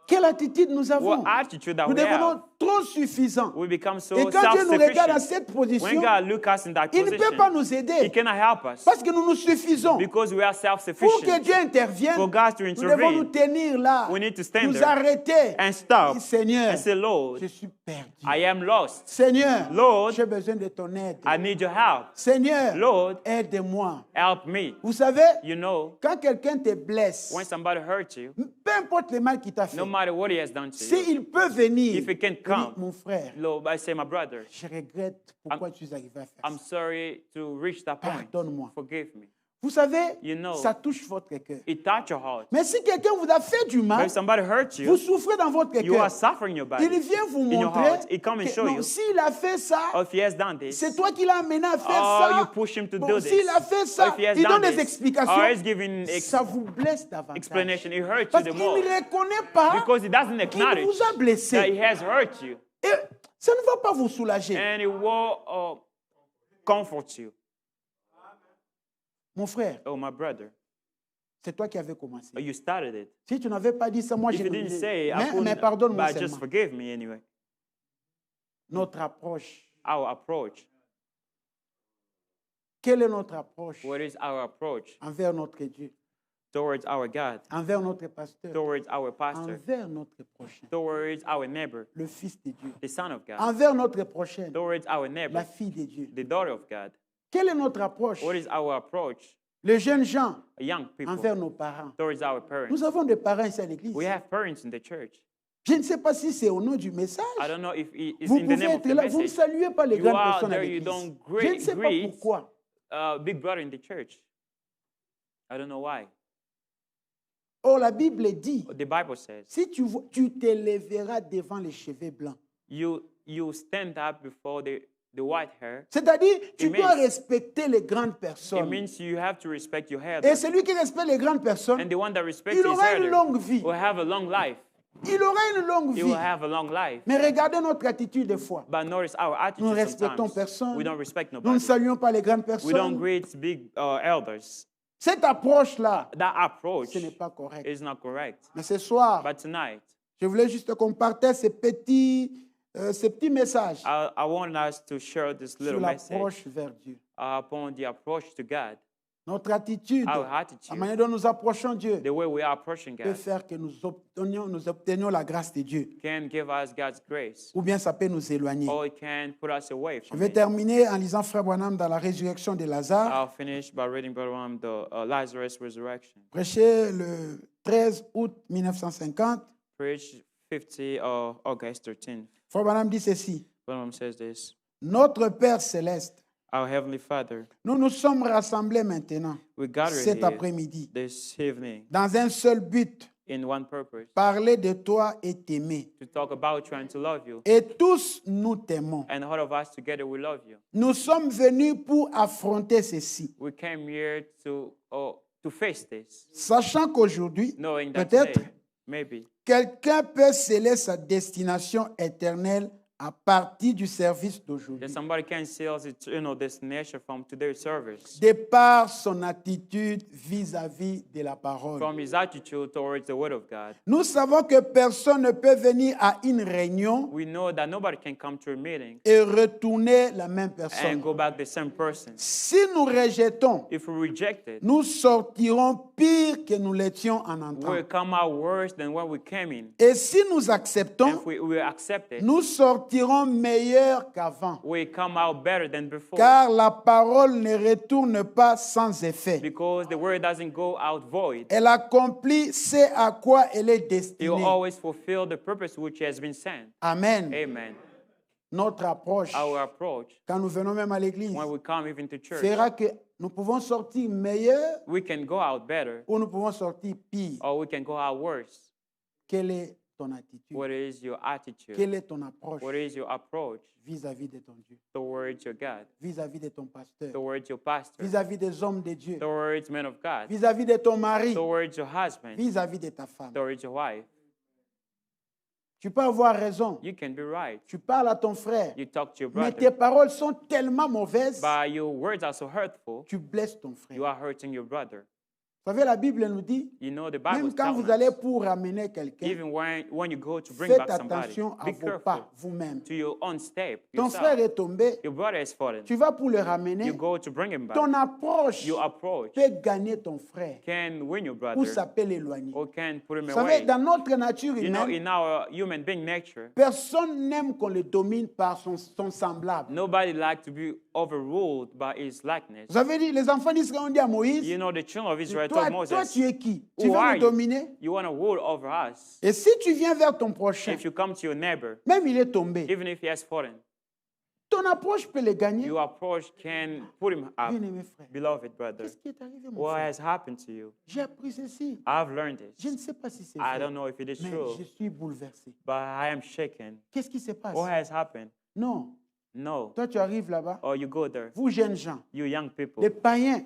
Quelle attitude nous avons? What attitude that Nous we have? devenons trop suffisants. We become so Et quand Dieu nous regarde dans self-sufficient. cette When position, God looks us in that il ne peut pas position, nous He aider cannot help us parce que nous nous suffisons. because we are Pour que self-sufficient. Dieu intervienne, For God to nous devons nous intervene, tenir là, we need to stand nous there arrêter. and stop Seigneur, and say, Lord, je suis perdu. I am lost. Seigneur, Lord, j'ai besoin de ton aide. I need your help. Seigneur, Lord, aide-moi. help me. Vous savez, You know, quand quelqu'un te blesse, when somebody hurts you, peu importe le mal qu'il t'a fait, no matter what he has done to you, s'il peut venir, if he can il dit, come, mon frère, Lord, I say, my brother, je regrette pourquoi tu es arrivé à faire I'm ça. sorry to reach that point. Pardonne-moi. Forgive me. Vous savez, You know, ça touche votre cœur. It touched your heart. Mais si quelqu'un vous a fait du But mal, if somebody hurts vous you, souffrez dans votre you cœur. are suffering your body. Il vient vous in your montrer heart. He come and que show non, you. s'il a fait ça, Or if he has done this, c'est toi qui l'as amené à faire oh, ça. you push him to Bon, do this. s'il a fait Or ça, if he has il donne done des this, explications. or he's giving Ça vous blesse davantage. explanation, it hurts Parce you the qu'il more. ne reconnaît pas Because he doesn't qu'il acknowledge vous a that blessé. he has hurt you. Et ça ne va pas vous soulager. And it will comfort you. Mon frère, Oh, my brother, c'est toi qui avais commencé. you started it. Si tu n'avais pas dit ça, moi If je you ne didn't say, I mais couldn't, pardonne-moi but just seulement. forgive me anyway. Notre approche. Our approach. Quelle est notre approche What is our approach envers notre Dieu, towards our God, envers notre pasteur, towards our pastor, envers notre prochain, towards our neighbor, le Fils de Dieu, the Son of God, envers notre prochain, towards our la neighbor, fille de Dieu? the daughter of God? Quelle est notre approche? What is our approach, Les jeunes gens young people, envers nos parents. towards our parents? Nous avons des parents ici à l'église. We have parents in the church. Je ne sais pas si c'est au nom du message. I don't know if it's Vous in the pouvez name of être the là, vous ne message. saluez pas les You grandes are personnes à there, you l'église. don't Je ne sais pas greet pourquoi. Big brother in the church. I don't know why. Or, la Bible dit, The Bible says, si tu t'élèveras devant les cheveux blancs. you stand up before the white hair. C'est-à-dire, tu It dois means- respecter les grandes It personnes. means you have to respect your Et elders. celui qui respecte les grandes personnes, And the one that respects il his aura une elder longue vie. will have a long life. Il aura une longue He vie. will have a long life. Mais regardez notre attitude des fois. But notice our attitude Nous ne respectons sometimes. personne. We don't respect Nous ne nobody. saluons pas les grandes We don't personnes. greet big elders. Cette approche-là, That approach ce n'est pas correct. is not correct. Mais ce soir, But tonight, je voulais juste qu'on partage ces petits messages I want us to share this sur little message l'approche vers Dieu. upon the approach to God. Notre attitude, Our la attitude, manière dont nous approchons Dieu, the way we are approaching peut God, faire que nous obtenions la grâce de Dieu. can give us God's grace, Ou bien ça peut nous éloigner. or it can put us away Je from vais it. terminer en lisant Frère Branham dans la résurrection de Lazare, I'll finish by reading Brother Branham, the Lazarus resurrection. prêché le 13 août 1950. Preach 50 August 13th. Frère Branham dit ceci. Brother Branham says this. Notre Père céleste, Our Heavenly Father, nous nous sommes rassemblés maintenant, we gather cet here après-midi, this evening dans un seul but, in one purpose, parler de toi et t'aimer. to talk about you and to love you. Et tous nous t'aimons. And all of us together, we love you. Nous sommes venus pour affronter ceci, We came here to face this, sachant qu'aujourd'hui, knowing that peut-être, today, maybe quelqu'un peut sceller sa destination éternelle à partir du service d'aujourd'hui, That somebody can see us eternal destination from today's service, de par son attitude vis-à-vis de la parole. from his attitude towards the Word of God. Nous savons que personne ne peut venir à une réunion We know that nobody can come to a meeting et retourner la même personne. and go back the same person. Si nous rejetons, If we reject it, nous sortirons pire que nous l'étions en entrant. we'll come out worse than when we came in. Et si nous acceptons, If we accept it, nous sortirons meilleurs qu'avant. we come out better than before. Car la parole ne retourne pas sans effet. Because the word doesn't go out void. Elle accomplit ce à quoi elle est It will destinée. always fulfill the purpose which has been sent. Amen. Amen. Notre approche, Our approach, quand nous venons même à l'église, when we come even to church, fera que nous pouvons sortir meilleurs we can go out better ou nous pouvons sortir pire. or we can go out worse. Quelle est ton attitude? What is your attitude? Quelle est ton approche What is your approach vis-à-vis de ton Dieu, towards your God, vis-à-vis de ton pasteur, towards your pastor, vis-à-vis des hommes de Dieu, towards men of God, vis-à-vis de ton mari, towards your husband, vis-à-vis de ta femme? towards your wife? Tu peux avoir raison. You can be right. Tu parles à ton frère, You talk to your mais brother, tes paroles sont tellement mauvaises, but your words are so hurtful, tu blesses ton frère. you are hurting your brother. Vous savez, la Bible nous dit, You know, the Bible même quand vous tells allez us, pour ramener quelqu'un, even when you go to bring faites back somebody, attention à be vos careful pas vous-même. to your own step, Ton frère yourself. est tombé, Your brother is fallen. tu vas pour le ramener. You go to bring him back. Ton approche Your approach peut gagner ton frère can win your ou brother ça peut l'éloigner. or can put him Vous savez, away. dans notre nature You know, humaine, in our human being nature, personne n'aime qu'on le domine par son semblable. nobody likes to be overruled by his likeness. Vous avez dit, les enfants d'Israël ont dit à Moïse, You know, the children of Israel toi, told toi, Moses, tu es qui? Tu Who veux are nous you? dominer? You want to rule over us. Et si tu viens vers ton prochain, If you come to your neighbor, même il est tombé, even if he has fallen, ton approche peut le gagner. your approach can put him up. Bien-aimé frère, Beloved brother, qu'est-ce qui est arrivé, mon what frère? has happened to you? J'ai appris ceci. I've learned Je ne this. sais pas si c'est I vrai, don't know if it is mais true, je suis bouleversé. but I am shaken. Qu'est-ce qui se passe? What has happened? Non, No. toi tu arrives là-bas, Or you go there, vous jeunes gens, you young people. les païens,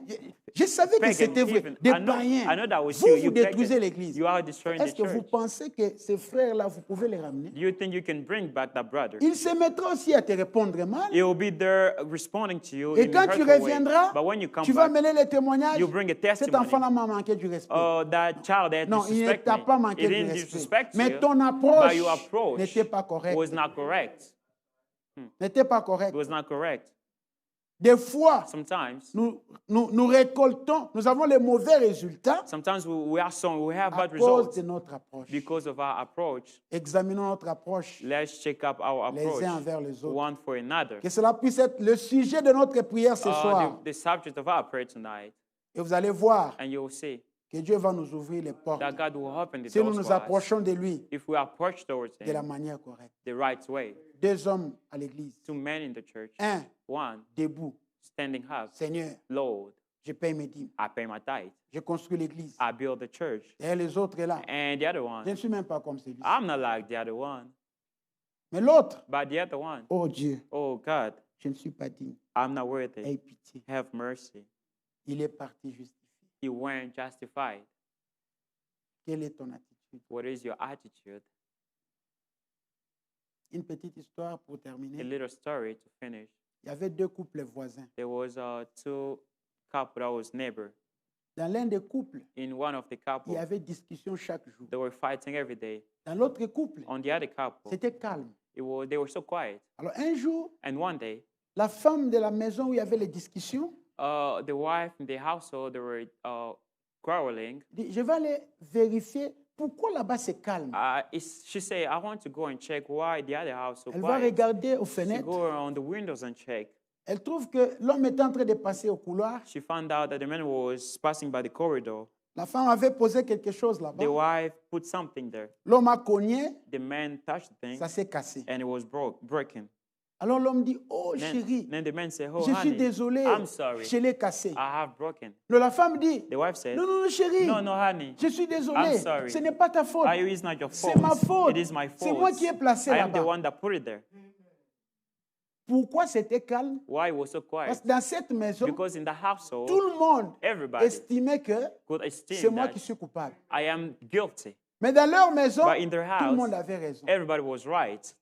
je savais que Pagan, c'était vrai, even. des I know païens, that was vous, you. vous You détruisez pagan. l'église. You are destroying Est-ce the que vous church. pensez que ces frères-là, vous pouvez les ramener? Do you think you can bring back that brother? Ils se mettront aussi à te répondre mal. He will be there responding to you Et in a quand tu hurtful way. reviendras, But when you come tu vas back, mêler les témoignages. you bring a Cet testimony. enfant-là m'a manqué du respect. Oh, that child that Non, il ne disrespect t'a pas me. manqué He du didn't respect. disrespect Mais you, ton but approche your approach n'était pas correcte. was not correct. N'était pas It correcte. was not correct. Des fois, Sometimes, nous récoltons, nous avons les mauvais résultats sometimes we have à bad cause results de notre approche. because of our approach. Examinons notre approche Let's check up our les approach uns envers les autres. one for another. Que cela puisse être le sujet de notre prière ce soir. The subject of our prayer tonight, Et vous allez voir and you will see que Dieu va nous ouvrir les portes that God will open the si nous doors nous for us approchons de lui if we approach towards de la Him manière correcte. the right way. 2 hommes à l'église. Two men in the church, Un, one debout. standing up, Seigneur, Lord, je paye mes dîmes. I pay my tithe, Je construis l'église. I build the church, Et les autres là. and the other Je ne one, suis même pas comme celui-ci. I'm not like the other one, Mais l'autre, but the other one, oh Dieu, oh God, je ne suis pas digne. I'm not worthy. Aie pitié. Have mercy. Il est parti justifié. You weren't justified. Quelle est ton attitude? What is your attitude? Une petite histoire pour A terminer. little story to finish. Il y avait 2 couples voisins. There was two couple that was neighbor. Dans l'un des couples, In one of the il y couple, avait discussion chaque jour. they were fighting every day. Dans l'autre couple, On the other couple, c'était calme. they were so quiet. Alors un jour, And one day, la femme de la maison où il y avait les discussions the wife in the household, they were quarreling. dit, je vais aller vérifier pourquoi là-bas c'est calme. She said, I want to go and check why the other house so Elle va quiet. regarder aux She fenêtres. go around the windows and check. Elle trouve que l'homme était en train de passer au couloir. She found out that the man was passing by the corridor. La femme avait posé quelque chose là-bas. The wife put something there. L'homme a cogné, The man touched the thing ça s'est cassé. and it was broken. Alors l'homme dit, oh chérie, Then the man said, oh je suis honey, désolé, I'm sorry. je l'ai cassé. I have broken. Alors, la femme dit, The wife said, non, non, non, chérie, no, no, honey. je suis désolé, I'm sorry. ce n'est pas ta faute. It's not your fault. C'est ma faute. It is my fault. C'est moi qui ai placé I am the là-bas. one that put it there. Pourquoi c'était calme? Why it was so Parce quiet? que dans cette maison, Because in the household, tout le monde everybody estimait que could c'est esteem moi that qui suis coupable. I am guilty. Mais dans leur maison, But in their tout le monde house, avait raison. everybody was right.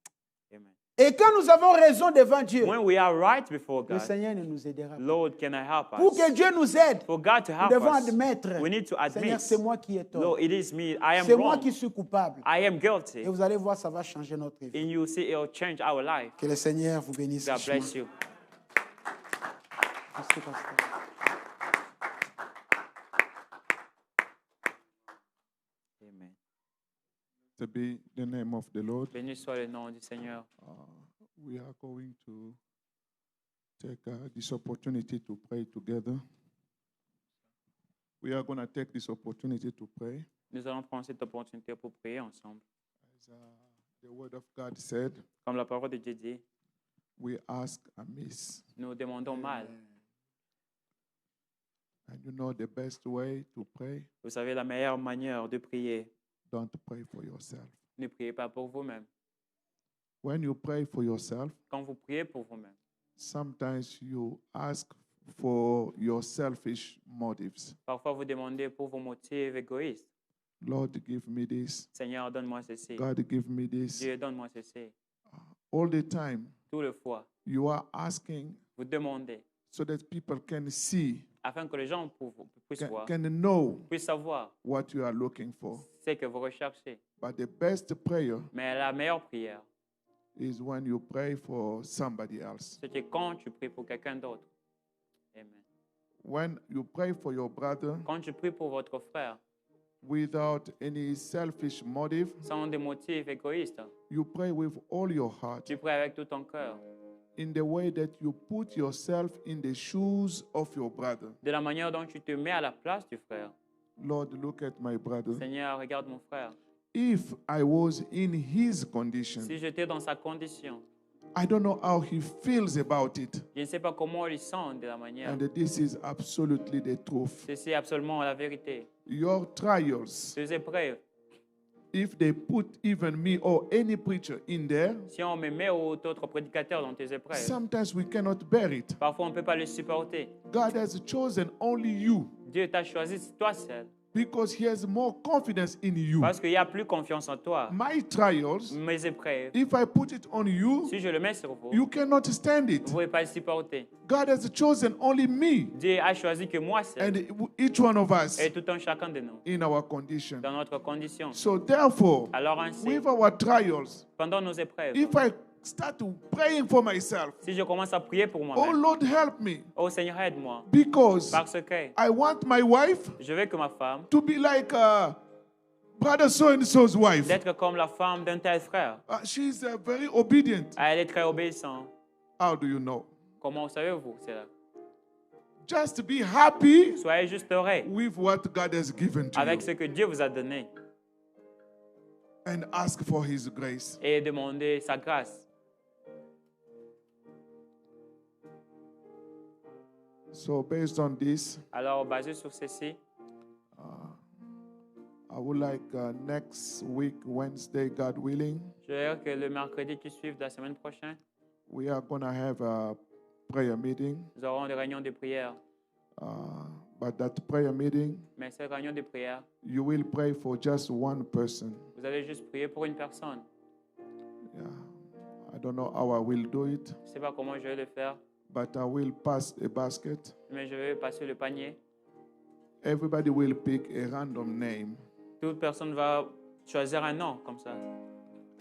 Amen. Et quand nous avons raison devant Dieu, when we are right before le God, Seigneur ne nous aidera pas. Lord, can I help Pour us? que Dieu nous aide, For God to nous help devons us, admettre, we need to Seigneur, admit, c'est moi qui ai tort. Lord, it is me. I am C'est moi wrong. qui suis coupable. I am guilty. Et vous allez voir, ça va changer notre vie. And you see, it will change our life. Que le Seigneur vous bénisse. God richement. bless you. Merci, pasteur. Amen. To be the name of the Lord. Béni soit le nom du Seigneur. We are going to take this opportunity to pray together. We are going to take this opportunity to pray. Nous allons prendre cette opportunité pour prier ensemble. As the word of God said, Comme la parole de Dieu dit, we ask amiss. nous demandons mal. And you know the best way to pray? Vous savez, la meilleure manière de prier, Don't pray for yourself. ne priez pas pour vous-même. When you pray for yourself, Quand vous priez pour vous-même, sometimes you ask for your selfish motives. parfois vous demandez pour vos motifs égoïstes. Lord, give me this. Seigneur, donne-moi ceci. God, give me this. Dieu, donne-moi ceci. All the time, Tout le fois, you are asking vous demandez so that people can see, afin que les gens puissent voir, can know puissent savoir what you are looking for. ce que vous recherchez. But the best prayer Mais la meilleure prière, is when you pray for somebody else. c'est que quand tu pries pour quelqu'un d'autre. Amen. When you pray for your brother Quand tu pries pour votre frère, without any selfish motive, sans des motifs égoïstes, you pray with all your heart tu pries avec tout ton cœur, in the way that you put yourself in the shoes of your brother. de la manière dont tu te mets à la place du frère. Lord, look at my brother. Seigneur, regarde mon frère. If I was in his condition, Si j'étais dans sa condition, I don't know how he feels about it. je ne sais pas comment il sent de la manière. And this is absolutely the truth. C'est absolument la vérité. Your trials, Ces épreuves, if they put even me or any preacher in there, si on me met ou d'autres prédicateurs dans tes épreuves, sometimes we cannot bear it. parfois on ne peut pas les supporter. God has chosen only you Dieu t'a choisi toi seul because he has more confidence in you. parce qu'il y a plus confiance en toi. My trials, Mes épreuves, if I put it on you, si je le mets sur vous, you cannot stand vous ne it. pouvez pas le supporter. God has chosen only me Dieu a choisi que moi seul and each one of us et tout un chacun de nous in our condition. dans notre condition. So therefore, Alors ainsi, with our trials, pendant nos épreuves, if I start to praying for myself, si je commence à prier pour oh moi-même, Lord, help me, oh Seigneur, aide-moi, because parce que I want my wife je veux que ma femme to be like brother so and so's wife. d'être comme la femme d'un tel frère. She's very obedient. Elle est très obéissante. How do you know? Comment savez-vous cela? Just be happy Soyez juste heureux with what God has given to avec you ce que Dieu vous a donné and ask for his grace. et demandez sa grâce. So based on this, Alors, basé sur ceci, I would like next week, Wednesday, God willing, je veux que le mercredi qui suit de la semaine prochaine, we are going to have a prayer meeting. nous aurons des réunions de prière. But that prayer meeting, Mais ces réunions de prière, you will pray for just one person. vous allez juste prier pour une personne. Yeah. I don't know how I will do it, Je ne sais pas comment je vais le faire, but I will pass a basket. mais je vais passer le panier. Everybody will pick a random name. Toute personne va choisir un nom comme ça.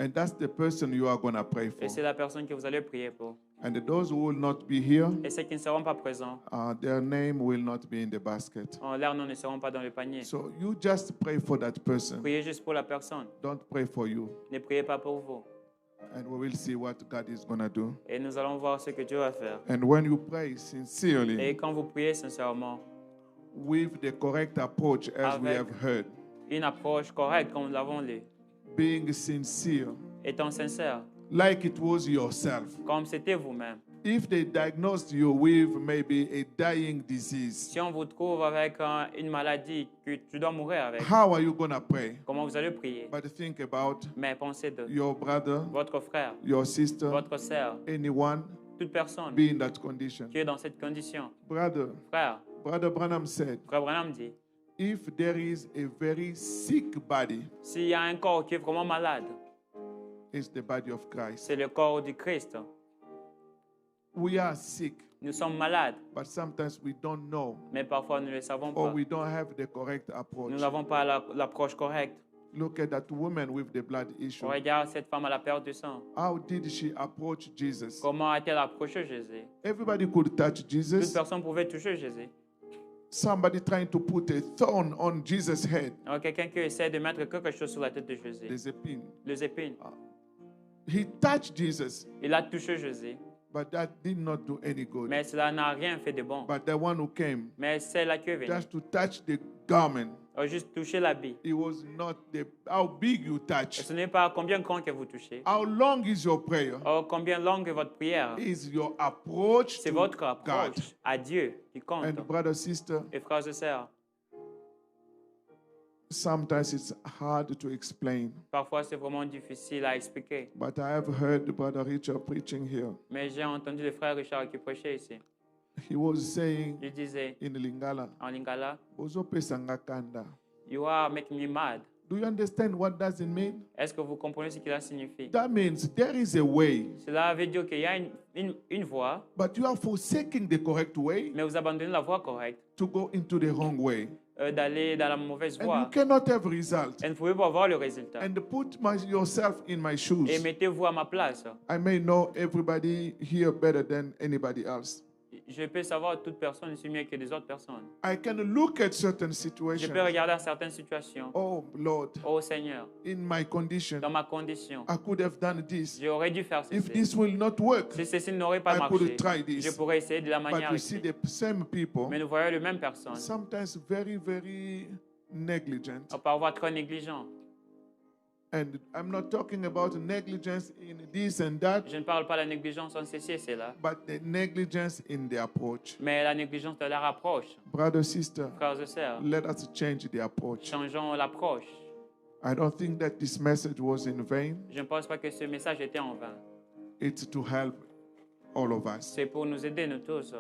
And that's the person you are going to pray for. Et c'est la personne que vous allez prier pour. And those who will not be here, Et ceux qui ne seront pas présents, their name will not be in the basket. leurs noms ne seront pas dans le panier. So you just pray for that person. Priez juste pour la personne. Don't pray for you. Ne priez pas pour vous. And we will see what God is going to do. Et nous allons voir ce que Dieu va faire. And when you pray sincerely, Et quand vous priez sincèrement, with the correct approach, as we Avec- have heard, une approche correcte comme nous l'avons lu, being sincere, étant sincère, like it was yourself. comme c'était vous-même. If they diagnosed you with maybe a dying disease, Si on vous trouve avec une maladie que tu dois mourir avec, how are you going to pray? comment vous allez prier? But think about Mais pensez de your brother, votre frère, your sister, votre sœur, anyone toute personne be in that condition. qui est dans cette condition. Brother Branham said, Frère Branham dit, if there is a very sick body, s'il y a un corps qui est vraiment malade, is the body of Christ. c'est le corps du Christ. We are sick, Nous sommes malades, but sometimes we don't know mais parfois nous ne le savons or pas. we don't have the correct Nous approach. n'avons pas l'approche correcte. Look at that woman with the blood issue. Regarde cette femme à la perte de sang. How did she approach Jesus? Comment a-t-elle approché Jésus? Everybody could touch Toute Jesus. personne pouvait toucher Jésus. Somebody trying to put a thorn on Jesus' head. Alors, quelqu'un qui essaie de mettre quelque chose sur la tête de Jésus, There's a pin. les épines. He touched Jesus, Il a touché Jésus, but that did not do any good. mais cela n'a rien fait de bon. But the one who came Mais c'est là qui est venu. just to touch the garment, A juste touché l'habit. it was not how big you Et touch. ce n'est pas combien grand que vous touchez, How long is your prayer? ou combien longue est votre prière. Is your approach C'est to votre God. approche à Dieu qui compte. And brother, sister, Et frères et sœurs, sometimes it's hard to explain. parfois c'est vraiment difficile à expliquer. But I have heard brother Richard preaching here. Mais j'ai entendu le frère Richard qui prêchait ici. He was saying Il disait in Lingala, en lingala, "Ozopesanga kanda." You are making me mad. Do you understand what does it mean? Est-ce que vous comprenez ce que cela signifie? That means there is a way, Cela veut dire qu'il y a une voie, but you are forsaking the correct way mais vous abandonnez la voie correcte, to go into the wrong way. d'aller dans la mauvaise And you voie. cannot have result. Et ne pouvez pas voir le résultat. And put yourself in my Et shoes. mettez-vous à ma place. I may know everybody here better than anybody else. Je peux savoir toute personne ici mieux que les autres personnes. I can look at certain Je situations. peux regarder à certaines situations. Oh Lord, Oh Seigneur, in my condition, dans ma condition, I could have done this. j'aurais dû faire If ceci. this will not work, Si ceci n'aurait pas I marché, could try this. je pourrais essayer de la But manière you see ici. the same people, Mais nous voyons les mêmes personnes. sometimes very, very negligent. Parfois très négligents. And I'm not talking about negligence in this and that, Je ne parle pas de la négligence en ceci et cela, but the negligence in the approach. mais la négligence de leur approche. Brother, sister, Frères et sœurs, let us change the approach. changeons l'approche. I don't think that this message was in vain. Je ne pense pas que ce message était en vain. It's to help all of us. C'est pour nous aider, nous tous.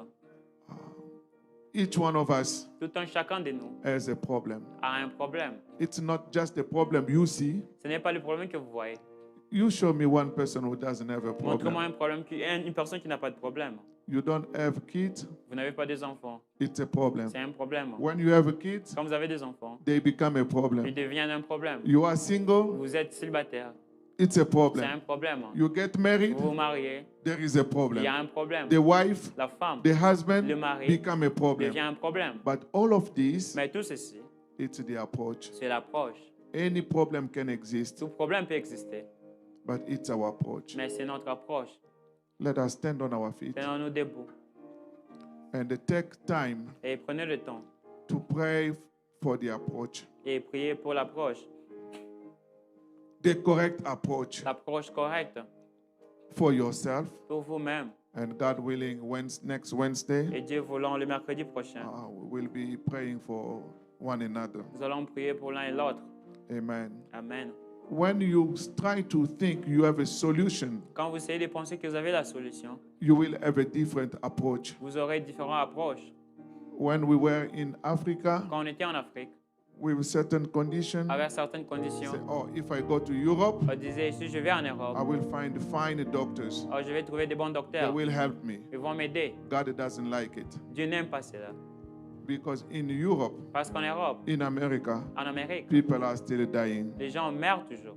Each one of us Tout un chacun de nous has a problem. a un problème. It's not just the problem you see. Ce n'est pas le problème que vous voyez. You show me one person who doesn't have a Montrez-moi problem. un problème, une personne qui n'a pas de problème. You don't have kids, Vous n'avez pas des enfants. it's a problem. C'est un problème. When you have kids, Quand vous avez des enfants, they become a ils problem. deviennent un problème. You are single, Vous êtes célibataire, it's a c'est un problem. problème. You get married, Vous vous mariez, there is a il y problem. a un problème. The wife, La femme the husband Le mari become a devient problem. un problème. But all of this, Mais tout ceci, it's the approach. c'est l'approche. Any problem can exist, Tout problème peut exister, but it's our approach. mais c'est notre approche. Let us stand on our feet Tenons-nous debout and take time et prenez le temps to pray for the approach, et priez pour l'approche. the correct approach L'approche correcte for yourself. pour vous-même. And God willing, next Wednesday, Et Dieu voulant, le mercredi prochain, we will be praying for one another. nous allons prier pour l'un et l'autre. Amen. Amen. When you try to think you have a solution, Quand vous essayez de penser que vous avez la solution, you will have a different approach. vous aurez différentes approches. When we were in Africa Quand on était en Afrique, with certain conditions, avec certaines say, conditions, oh, if I go to Europe, on disait, si je vais en I Europe, will find fine doctors. je vais trouver des bons They docteurs. will help me. Ils vont m'aider. God doesn't like it. Dieu n'aime pas cela. Because in Europe, Parce qu'en Europe, in America, en Amérique, people are still dying. les gens meurent toujours.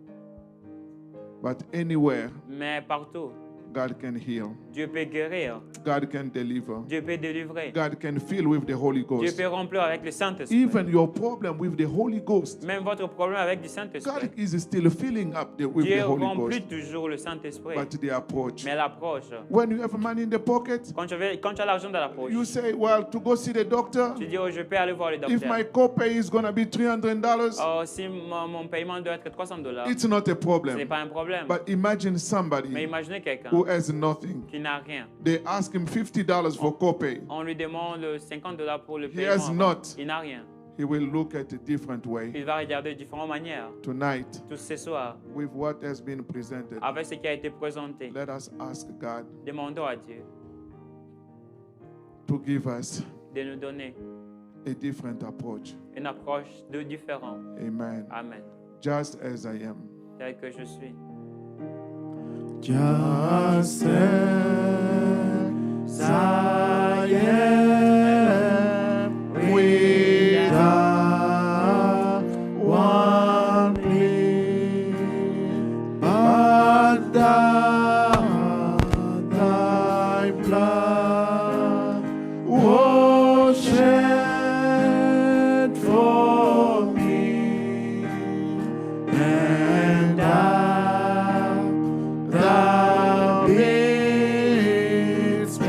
But anywhere, Mais partout, God can heal. Dieu peut guérir. God can deliver. Dieu peut délivrer. God can fill with the Holy Dieu Ghost. peut remplir avec le Saint-Esprit. Even your problem with the Holy Ghost, Même votre problème avec du God Saint-Esprit. is still filling up with Dieu the Holy remplit Ghost. toujours le Saint-Esprit. But the approach. Mais l'approche, When you have money in the pocket, quand tu as l'argent dans la poche, you say, well, to go see the doctor, tu dis, oh, je peux aller voir le if my docteur. copay is going to be $300, Oh, si mon paiement doit être $300, it's not a ce n'est problem. pas un problème. But imagine Mais somebody imaginez quelqu'un who has nothing. qui n'a rien. They ask him $50 for copay. On lui demande $50 pour le He has paiement. not. Il n'a rien. He will look at a different way. Il va regarder de différentes manières. Tonight, Tout ce soir, with what has been presented, avec ce qui a été présenté, let us ask God demandons à Dieu to give us de nous donner a different approach. une approche différente. Amen. Amen. Just as I am. Tel que je suis. Just as I am without one plea, but thy blood was shed for me, and thou bidst me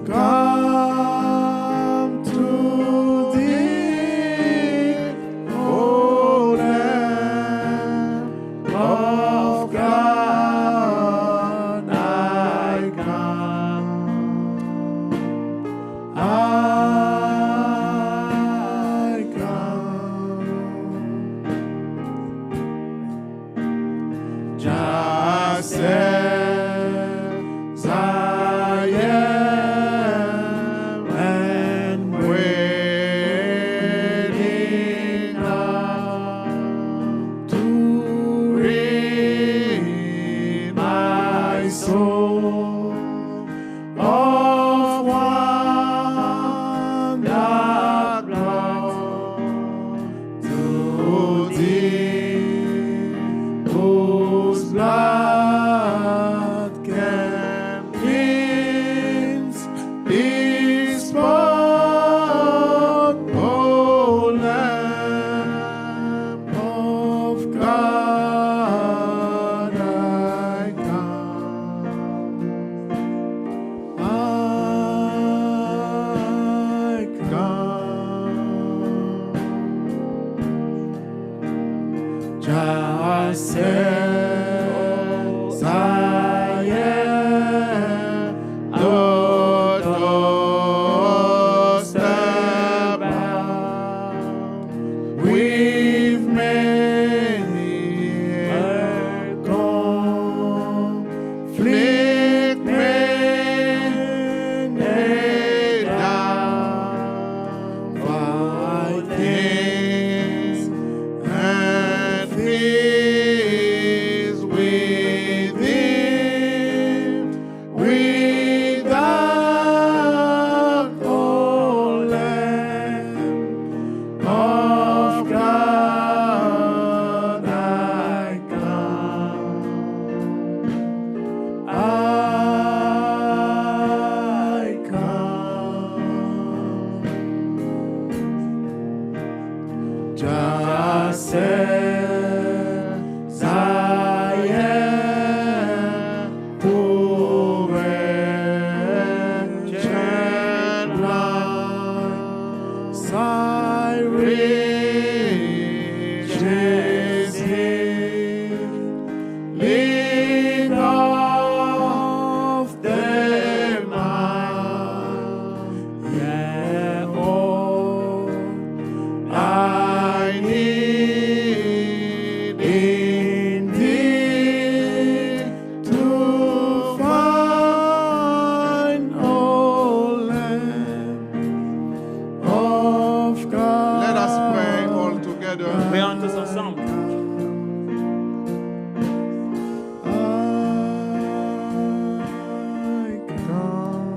come to thee, O Lamb of God, I come. I come. Just as I am, and waiting now to rid my soul of one dark cloud, to thee, whose blood can cleanse this spot, O Lamb of God, I come. I come. Just as I am, Lord, dost abound with many conflict many down, fightings and fears within, without, O Lamb of God, I come. I come. Just as I am, poor and blind, I riches Him, lean off them mine, yeah, all I need in Thee to find, O Lamb of God. Let us pray all together. Prions tous ensemble. I come.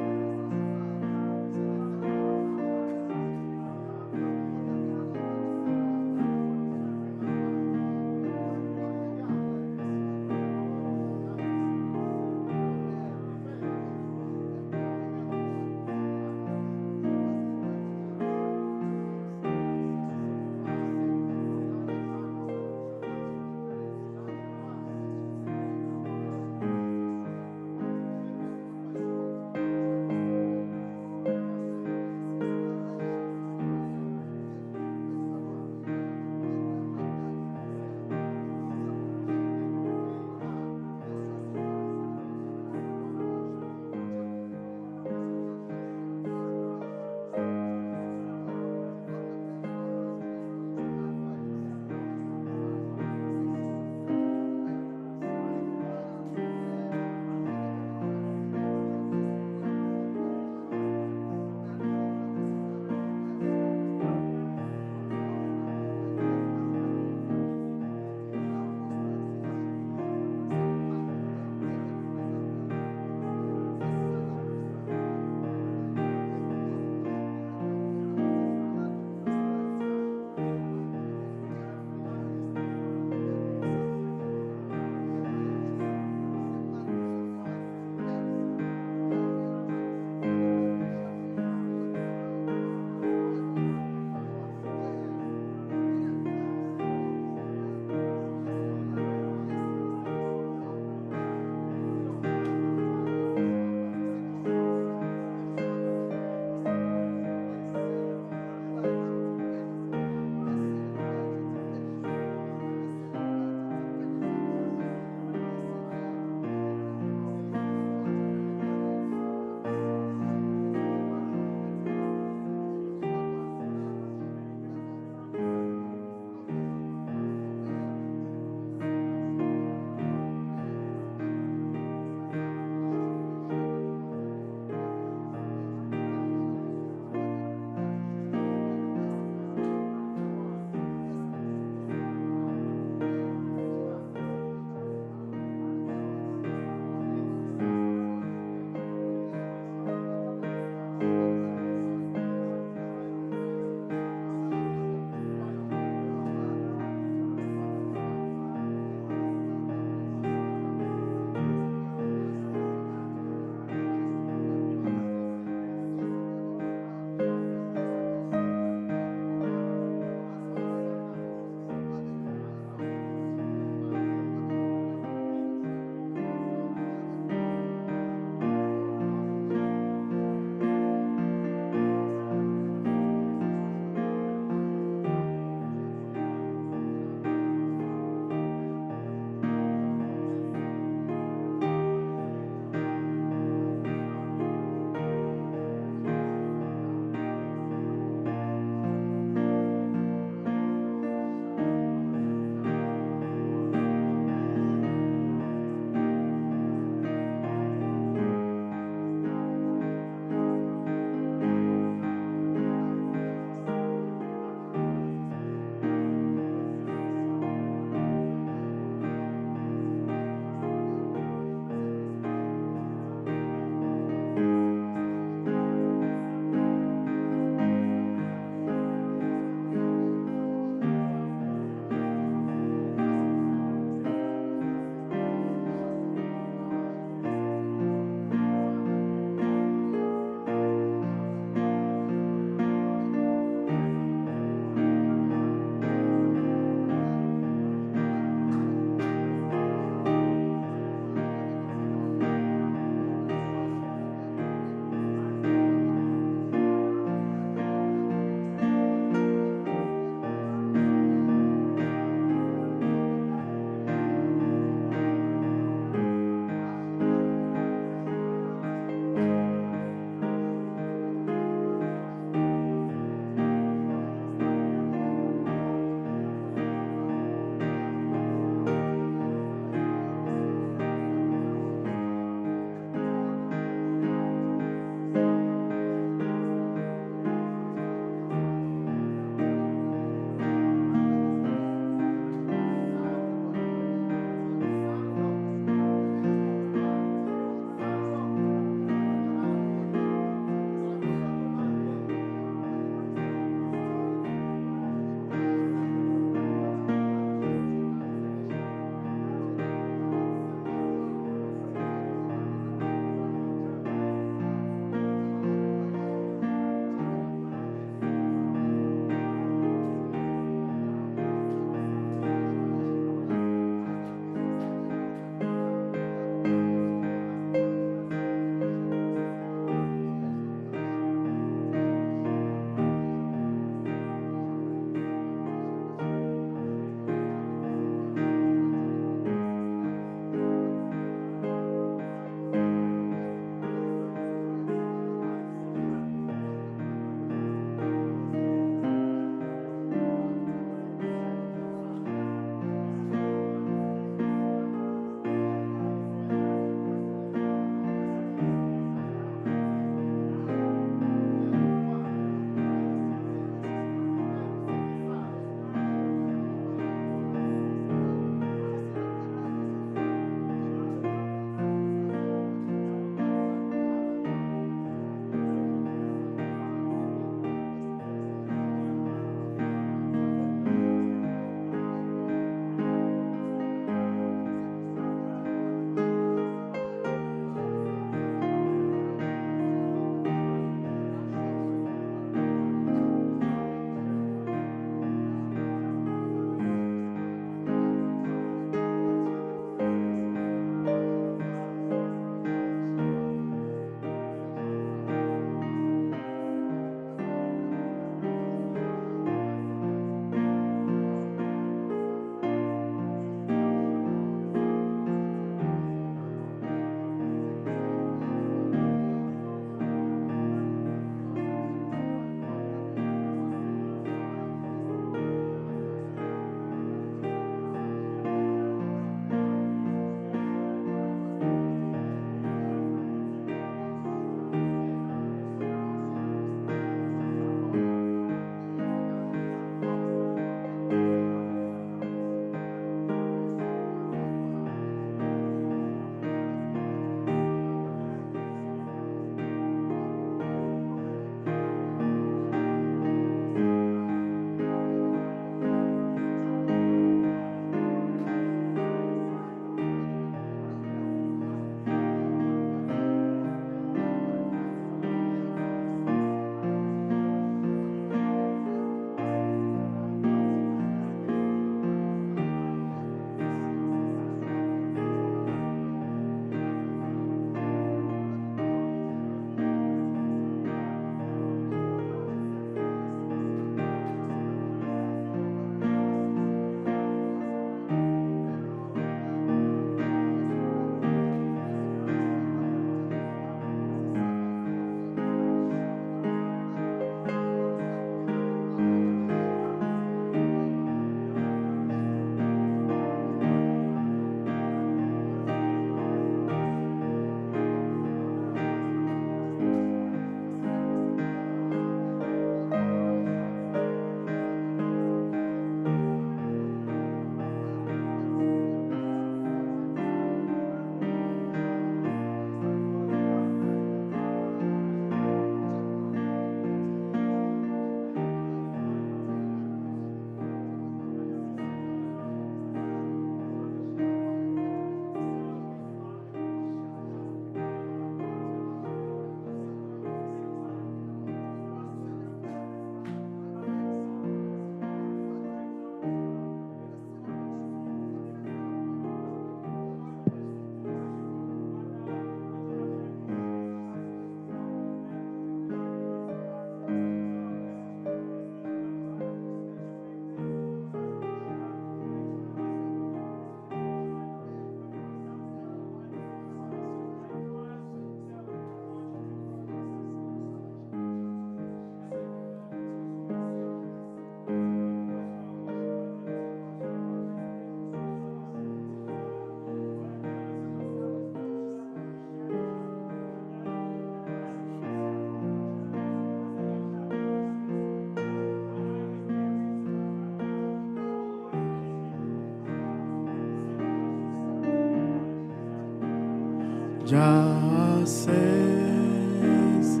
Just says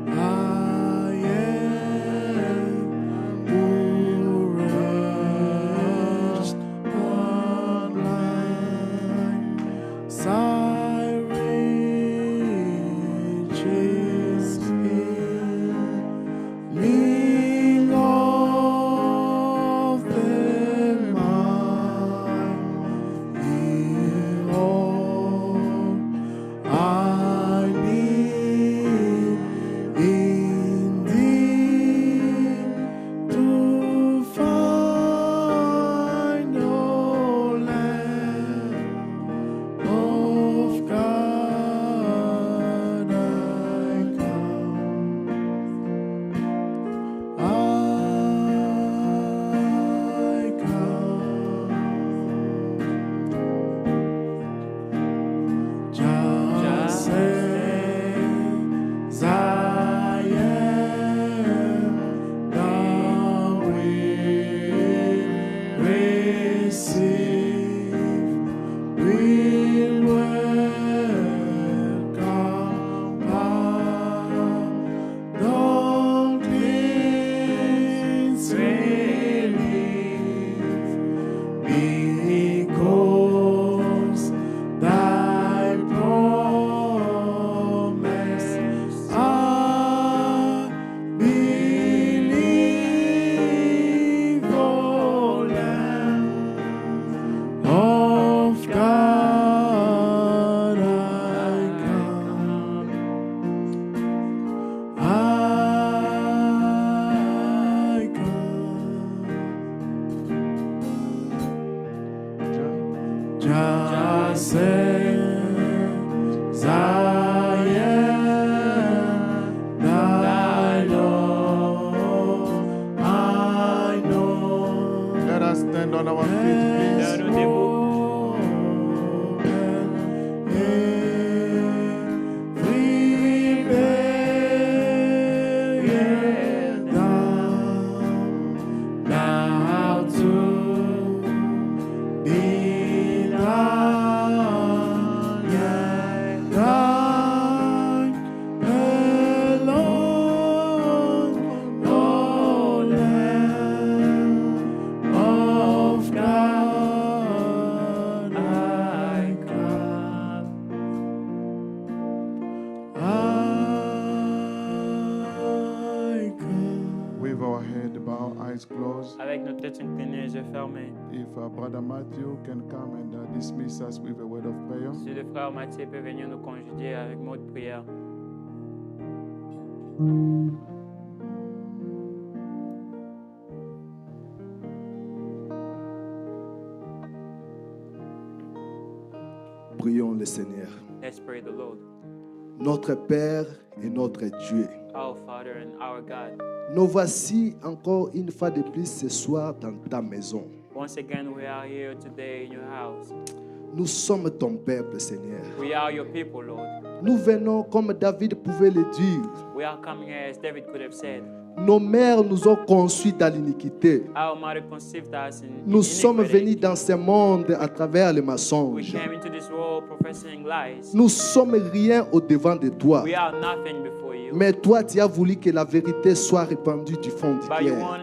I am who rest on light. Riches healing of the mind. Heal all I need in thee to find, O Lamb of God, I come. I come. Just as I am, thou wilt receive, will welcome pardon, cleanse, relief, because thy promise I believe, O Lamb of God, I come. I come. Just as I am, thy Lord, I know. Let us stand on our feet, please. Lève-nous debout. Every barrier down, now to be thine, yet thine alone, O Lamb of God, I come. I come. With our head bowed, eyes closed. Avec nos têtes inclinées, les yeux fermés. If Brother Matthew can come and dismiss us with a word of prayer. Si le frère Mathieu peut venir nous conjuguer avec mot de prière. Prions le Seigneur. Let's pray the Lord. Notre Père et notre Dieu, Our Father and our God. nous voici encore une fois de plus ce soir dans ta maison. Once again, we are here today in your house. Nous sommes ton peuple, Seigneur. We are your people, Lord. Nous venons comme David pouvait le dire. We are coming here as David could have said. Nos mères nous ont conçus dans l'iniquité. Our mother conceived us in Nous sommes iniquity. venus dans ce monde à travers les We mensonges. came into this world professing lies. Nous sommes rien au devant de toi. We are nothing before you. Mais toi, tu as voulu que la vérité soit répandue du fond du But you cœur. want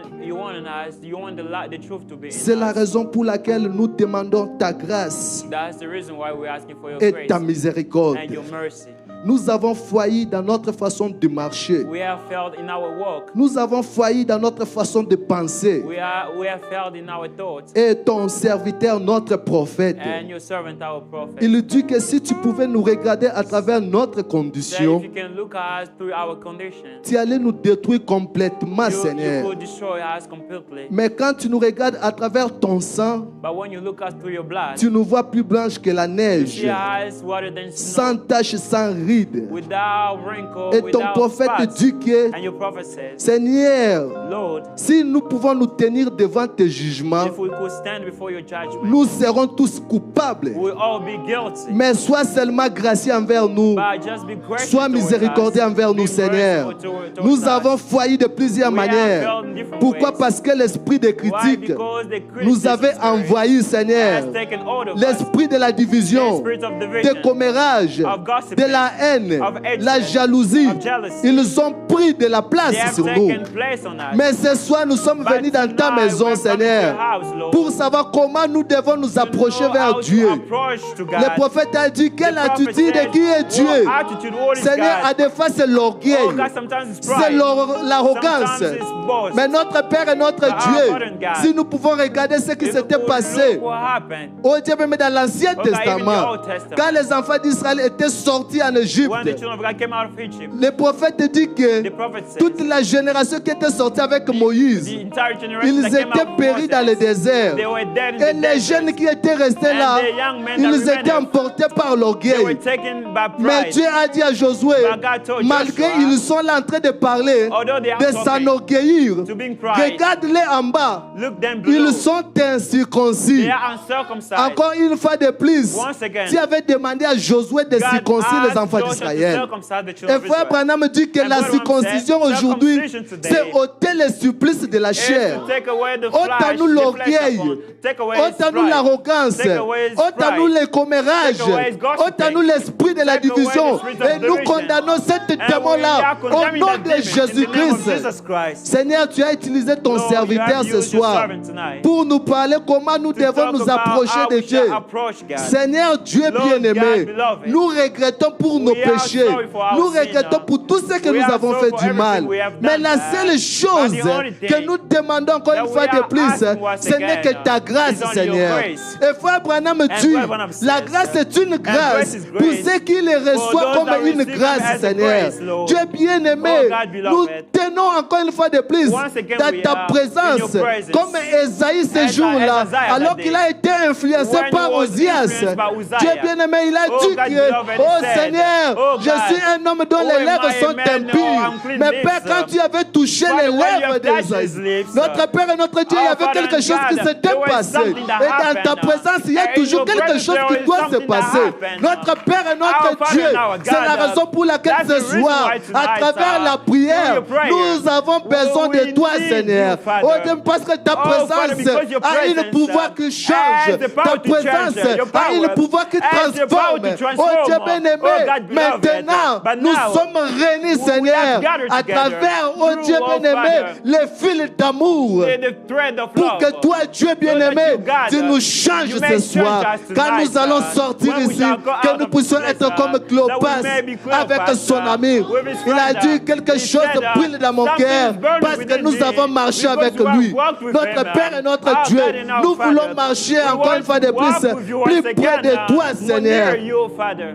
the truth to be in C'est la us. raison pour laquelle nous demandons ta grâce That's the reason why we're asking for your et grace ta miséricorde. and your mercy. Nous avons failli dans notre façon de marcher. We have failed in our walk. Nous avons failli dans notre façon de penser. We have failed in our thoughts. Et ton serviteur, notre prophète, And your servant, our prophet. il dit que si tu pouvais nous regarder à travers notre That condition, if you can look at us through our condition, tu allais nous détruire complètement, you Seigneur. could destroy us completely. Mais quand tu nous regardes à travers ton sang, But when you look at us through your blood, tu nous vois plus blanche que la you neige, see our eyes whiter than sans snow, tache, sans rides. without wrinkle, Et ton without prophète spots. dit que, And your prophet says, Seigneur, Lord, si nous pouvons nous tenir devant tes jugements, if we could stand before your judgment, nous serons tous coupables. we'll all be guilty. Mais sois seulement gracieux envers nous. But just be gracious Sois towards miséricordieux us. envers nous, Be Seigneur. merciful towards Nous us. avons failli de plusieurs We have manières. failed in different Pourquoi? ways. Parce que l'esprit de Why? critique Because the nous avait criticism spirit envahi, Seigneur. has taken hold of us. L'esprit de la The division, spirit of de division, commérage, of gossiping, de la haine, of hatred, la jalousie. of jealousy. Ils ont pris de la they place have sur nous. taken place on us. Mais ce soir, nous sommes But venus dans ta tonight, maison, we're coming to Seigneur, your house, Lord, pour savoir comment nous devons nous to approcher know vers how to Dieu. approach to God. Le prophète a dit, quelle The prophet attitude said, qui est Dieu? what attitude, what is Seigneur, à God? des fois, c'est l'orgueil. Oh, God, sometimes it's C'est pride. l'arrogance. Sometimes it's boast. Mais notre Père et notre But our Dieu, Father and God, si nous pouvons regarder ce qui if s'était we passé, look what happened oh Dieu, même dans l'Ancien God, even Testament, the Old Testament, quand les enfants d'Israël étaient sortis en Égypte, when the children of God came out of Egypt, le prophète dit que the prophet says, toute la génération qui était sortie avec Moïse, the entire generation ils that came étaient out péris with dans le Moses, désert. they were dead in Et the les desert. jeunes qui étaient restés là, And the young men that ils étaient remained, emportés par They were l'orgueil. taken by Mais pride. Dieu a dit à Josué, But God told malgré Joshua, ils sont là en train de parler, although they are de talking, s'enorgueillir, to being pride, regarde-les en bas, look them below. ils sont incirconcis. They are uncircumcised. Encore une fois de plus, Once again, tu avais demandé à Josué de God circoncire les asked enfants Joshua to d'Israël. circumcise the children Et of frère Israel. Branham dit que And la Brother circoncision Branham said, aujourd'hui, circumcision today c'est ôter les supplices de la Is chair. to take away the Ôte-nous flesh, l'orgueil. the flesh upon. Take away his Ôte-nous pride. l'arrogance. Take away his Ôte-nous pride. les commérages. Take away his gossiping. Ôte-nous l'esprit de la Take away division. the spirit of Et nous division. condamnons cet And we démon-là are au condemning nom that de demon in the name of Jésus-Christ. Jesus Christ. Seigneur, tu as utilisé ton Lord, you serviteur have ce used your soir servant tonight pour nous parler comment nous to devons talk nous about approcher how de we shall Dieu. approach God. Seigneur Dieu Lord bien-aimé, God, beloved, nous regrettons pour nos we are péchés. sorry for our Nous sin, regrettons pour tout ce que we nous are avons sorry fait for du everything mal. we have Mais done la bad. seule chose But the only que thing nous demandons encore that une fois we de are plus, asking once ce n'est que again ta grâce, is only your Seigneur. grace. Et frère Branham dit, Brother Branham la says, grâce est une grâce grace is pour grace ceux qui les for reçoivent those comme that une receive grâce, them as a Seigneur. grace, Lord. Dieu bien-aimé, Oh, God, beloved. nous tenons encore une fois de plus Once again, dans we ta are in présence, your presence. comme Esaïe ce As jour-là, Isaiah alors that qu'il day. a été influencé When he par was Osias. influenced by Uzziah. Dieu bien-aimé, il a Oh, dit God, que, beloved, he oh said, Seigneur, oh, je God, suis un homme dont oh, les am lèvres I a sont man, no, impures. unclean Mais lips, Père, quand tu avais touché Father, les when you lèvres have touched d'Esaïe, his lips, notre Père et notre Dieu, il y our avait Father quelque and chose qui God, s'était there was passé. something that Et dans ta happened. présence, il y a And in toujours your quelque presence, chose qui there is doit se something that passer. happened. Notre Père et notre Our Father Dieu, and our c'est la God, raison pour laquelle that's the ce reason soir, why à tonight, travers la through prière, your prayer, nous avons besoin we de toi, need Seigneur. you, Father. Oh Dieu, parce que ta Oh, Father, présence because your a un presence, pouvoir qui change. has the power Ta to change, présence your a un power pouvoir qui has the power transforme. to Oh Dieu transform. bien-aimé, Oh, God, beloved. maintenant, But nous now, sommes réunis, we Seigneur, have gathered à together travers, oh through, Dieu oh, bien-aimé, Father, les fils d'amour. the thread of Pour love. que toi, Dieu bien-aimé, you, God, tu nous changes you may ce soir. change us Quand tonight, nous allons God. sortir When we ici, shall go que out nous of puissions this être place, comme that we Clopas may be Cleopas, avec son ami. with his Il a friend, dit quelque he chose said, brûle dans mon something cœur is burning parce que within nous me, avons marché because avec you have lui. walked with Notre him, Père et notre our Dieu, God and our nous voulons Father. marcher We encore want une fois de to walk plus, with you plus once près again, de toi, more Seigneur. near you, Father.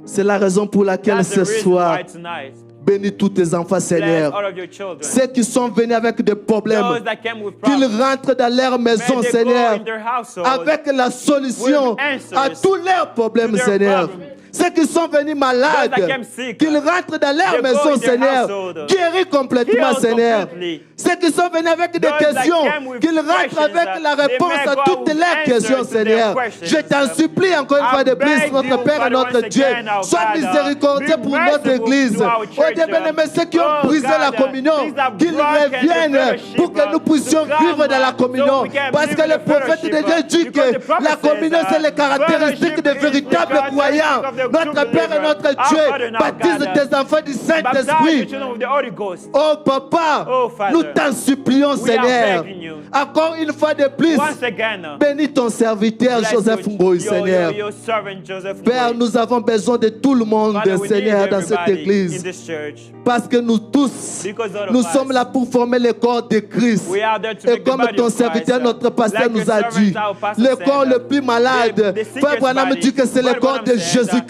C'est la raison pour laquelle That's the ce reason soir, why tonight, bénis tous tes enfants, bless Seigneur. all of your children. Ceux qui sont venus avec des problèmes, Those that came with qu'ils problems, rentrent dans leur maison, may they Seigneur, go in their household avec la solution with answers à tous leurs problèmes, to their Seigneur. problems. Ceux qui sont venus malades, Those that came sick, qu'ils rentrent dans leur they go maison, in their Seigneur, household, guéris complètement, healed Seigneur. completely. Ceux qui sont venus avec des Those that questions, came with qu'ils rentrent questions, avec la they réponse may à go toutes with leurs answers questions, to their Seigneur. questions. Je t'en supplie encore une I fois de plus, beg notre you, Père et Father, notre once Dieu. again, our Sois Father, miséricordieux be pour notre merciful Église. to our Oh church. Dieu bien-aimé, ceux qui ont Oh, brisé la God, communion, these have qu'ils broken the reviennent fellowship, pour que nous puissions to come, vivre dans la so communion. we can Parce live que in le the prophète de Dieu fellowship, dit because the que prophet la says, communion, c'est les caractéristiques des fellowship is véritables the croyants. characteristic of the Notre true Père et believer. notre Our Dieu Father and our baptise God, tes enfants du baptize the Saint-Esprit. children of the Holy Ghost. Oh Papa, Oh, Father, nous t'en supplions, we are Seigneur. begging you. Encore une fois de plus, Once again, bénis ton serviteur bless Joseph your- Ngoï, your- Seigneur. your servant Joseph Père, Ngoï. nous avons besoin de tout le monde, Father, we need Seigneur, dans cette everybody in église. this church. Parce que nous tous, Because all of nous us, sommes là pour former le corps de Christ. we are there to Et make the comme body ton of Christ, serviteur, notre pasteur like nous your a servant, dit, our pastor le said, corps le plus malade, the sickest Frère Branham body, dit que c'est le Brother corps de Branham said, Jésus-Christ.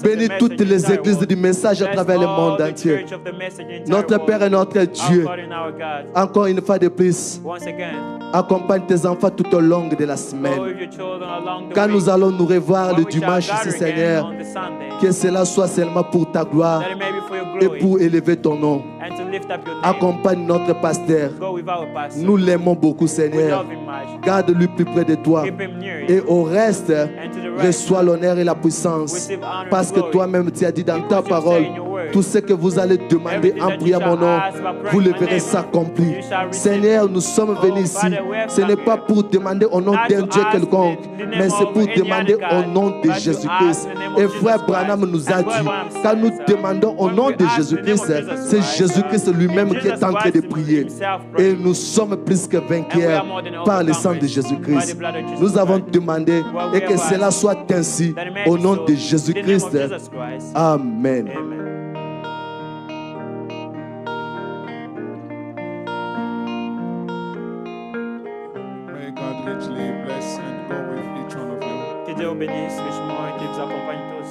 us of the Bénis message toutes in the les entire églises world. du message à Bless travers le all monde the entier. church of the message in the entire Notre world. Père et notre Dieu, Our God and our God. encore une fois de plus, Once again, accompagne tes enfants tout au long de la go semaine. with your children along the Quand way. nous allons nous revoir When le we shall dimanche gather ici, again Seigneur, on the Sunday, que cela soit seulement pour ta gloire that it may be for your et glory pour élever ton nom. and to lift lift up your name. Accompagne notre pasteur. Go with our pastor. Nous l'aimons beaucoup, We Seigneur. love him much. Garde-lui plus près de toi. Keep him near Et you. au reste, And to the rest, reçois l'honneur et la puissance. receive honor and Parce que glory. toi-même, tu as dit dans ta Because you parole, say in your word, tout ce que vous allez demander everything en that you priant mon shall nom, ask by praying vous le my verrez name, s'accomplir. you shall receive Seigneur, it. nous sommes Oh, venus ici. Father, we have Ce n'est come pas here. pour demander au nom Not d'un to Dieu ask quelconque, in the name mais c'est of pour any demander other au God, nom de but to Jésus-Christ. ask in the name of Et Jesus frère Christ. Branham nous a And dit, Brother Branham quand said, nous sir, demandons au when nom we de ask in the name Jésus-Christ, of Jesus c'est Christ, Jésus-Christ lui-même qui Jesus est en train de Christ prier. himself Et praying. nous sommes plus que And we vainqueurs are more than par le sang de overcomers by Jésus-Christ. the blood of Jesus Nous avons Christ. demandé Well, et we que have cela asked soit ainsi that it may au be nom so de in the name Jésus-Christ. of Jesus Christ. Amen. Amen. May God richly bless and go with each one of you. Que Dieu vous bénisse richement et qu'il vous accompagne tous.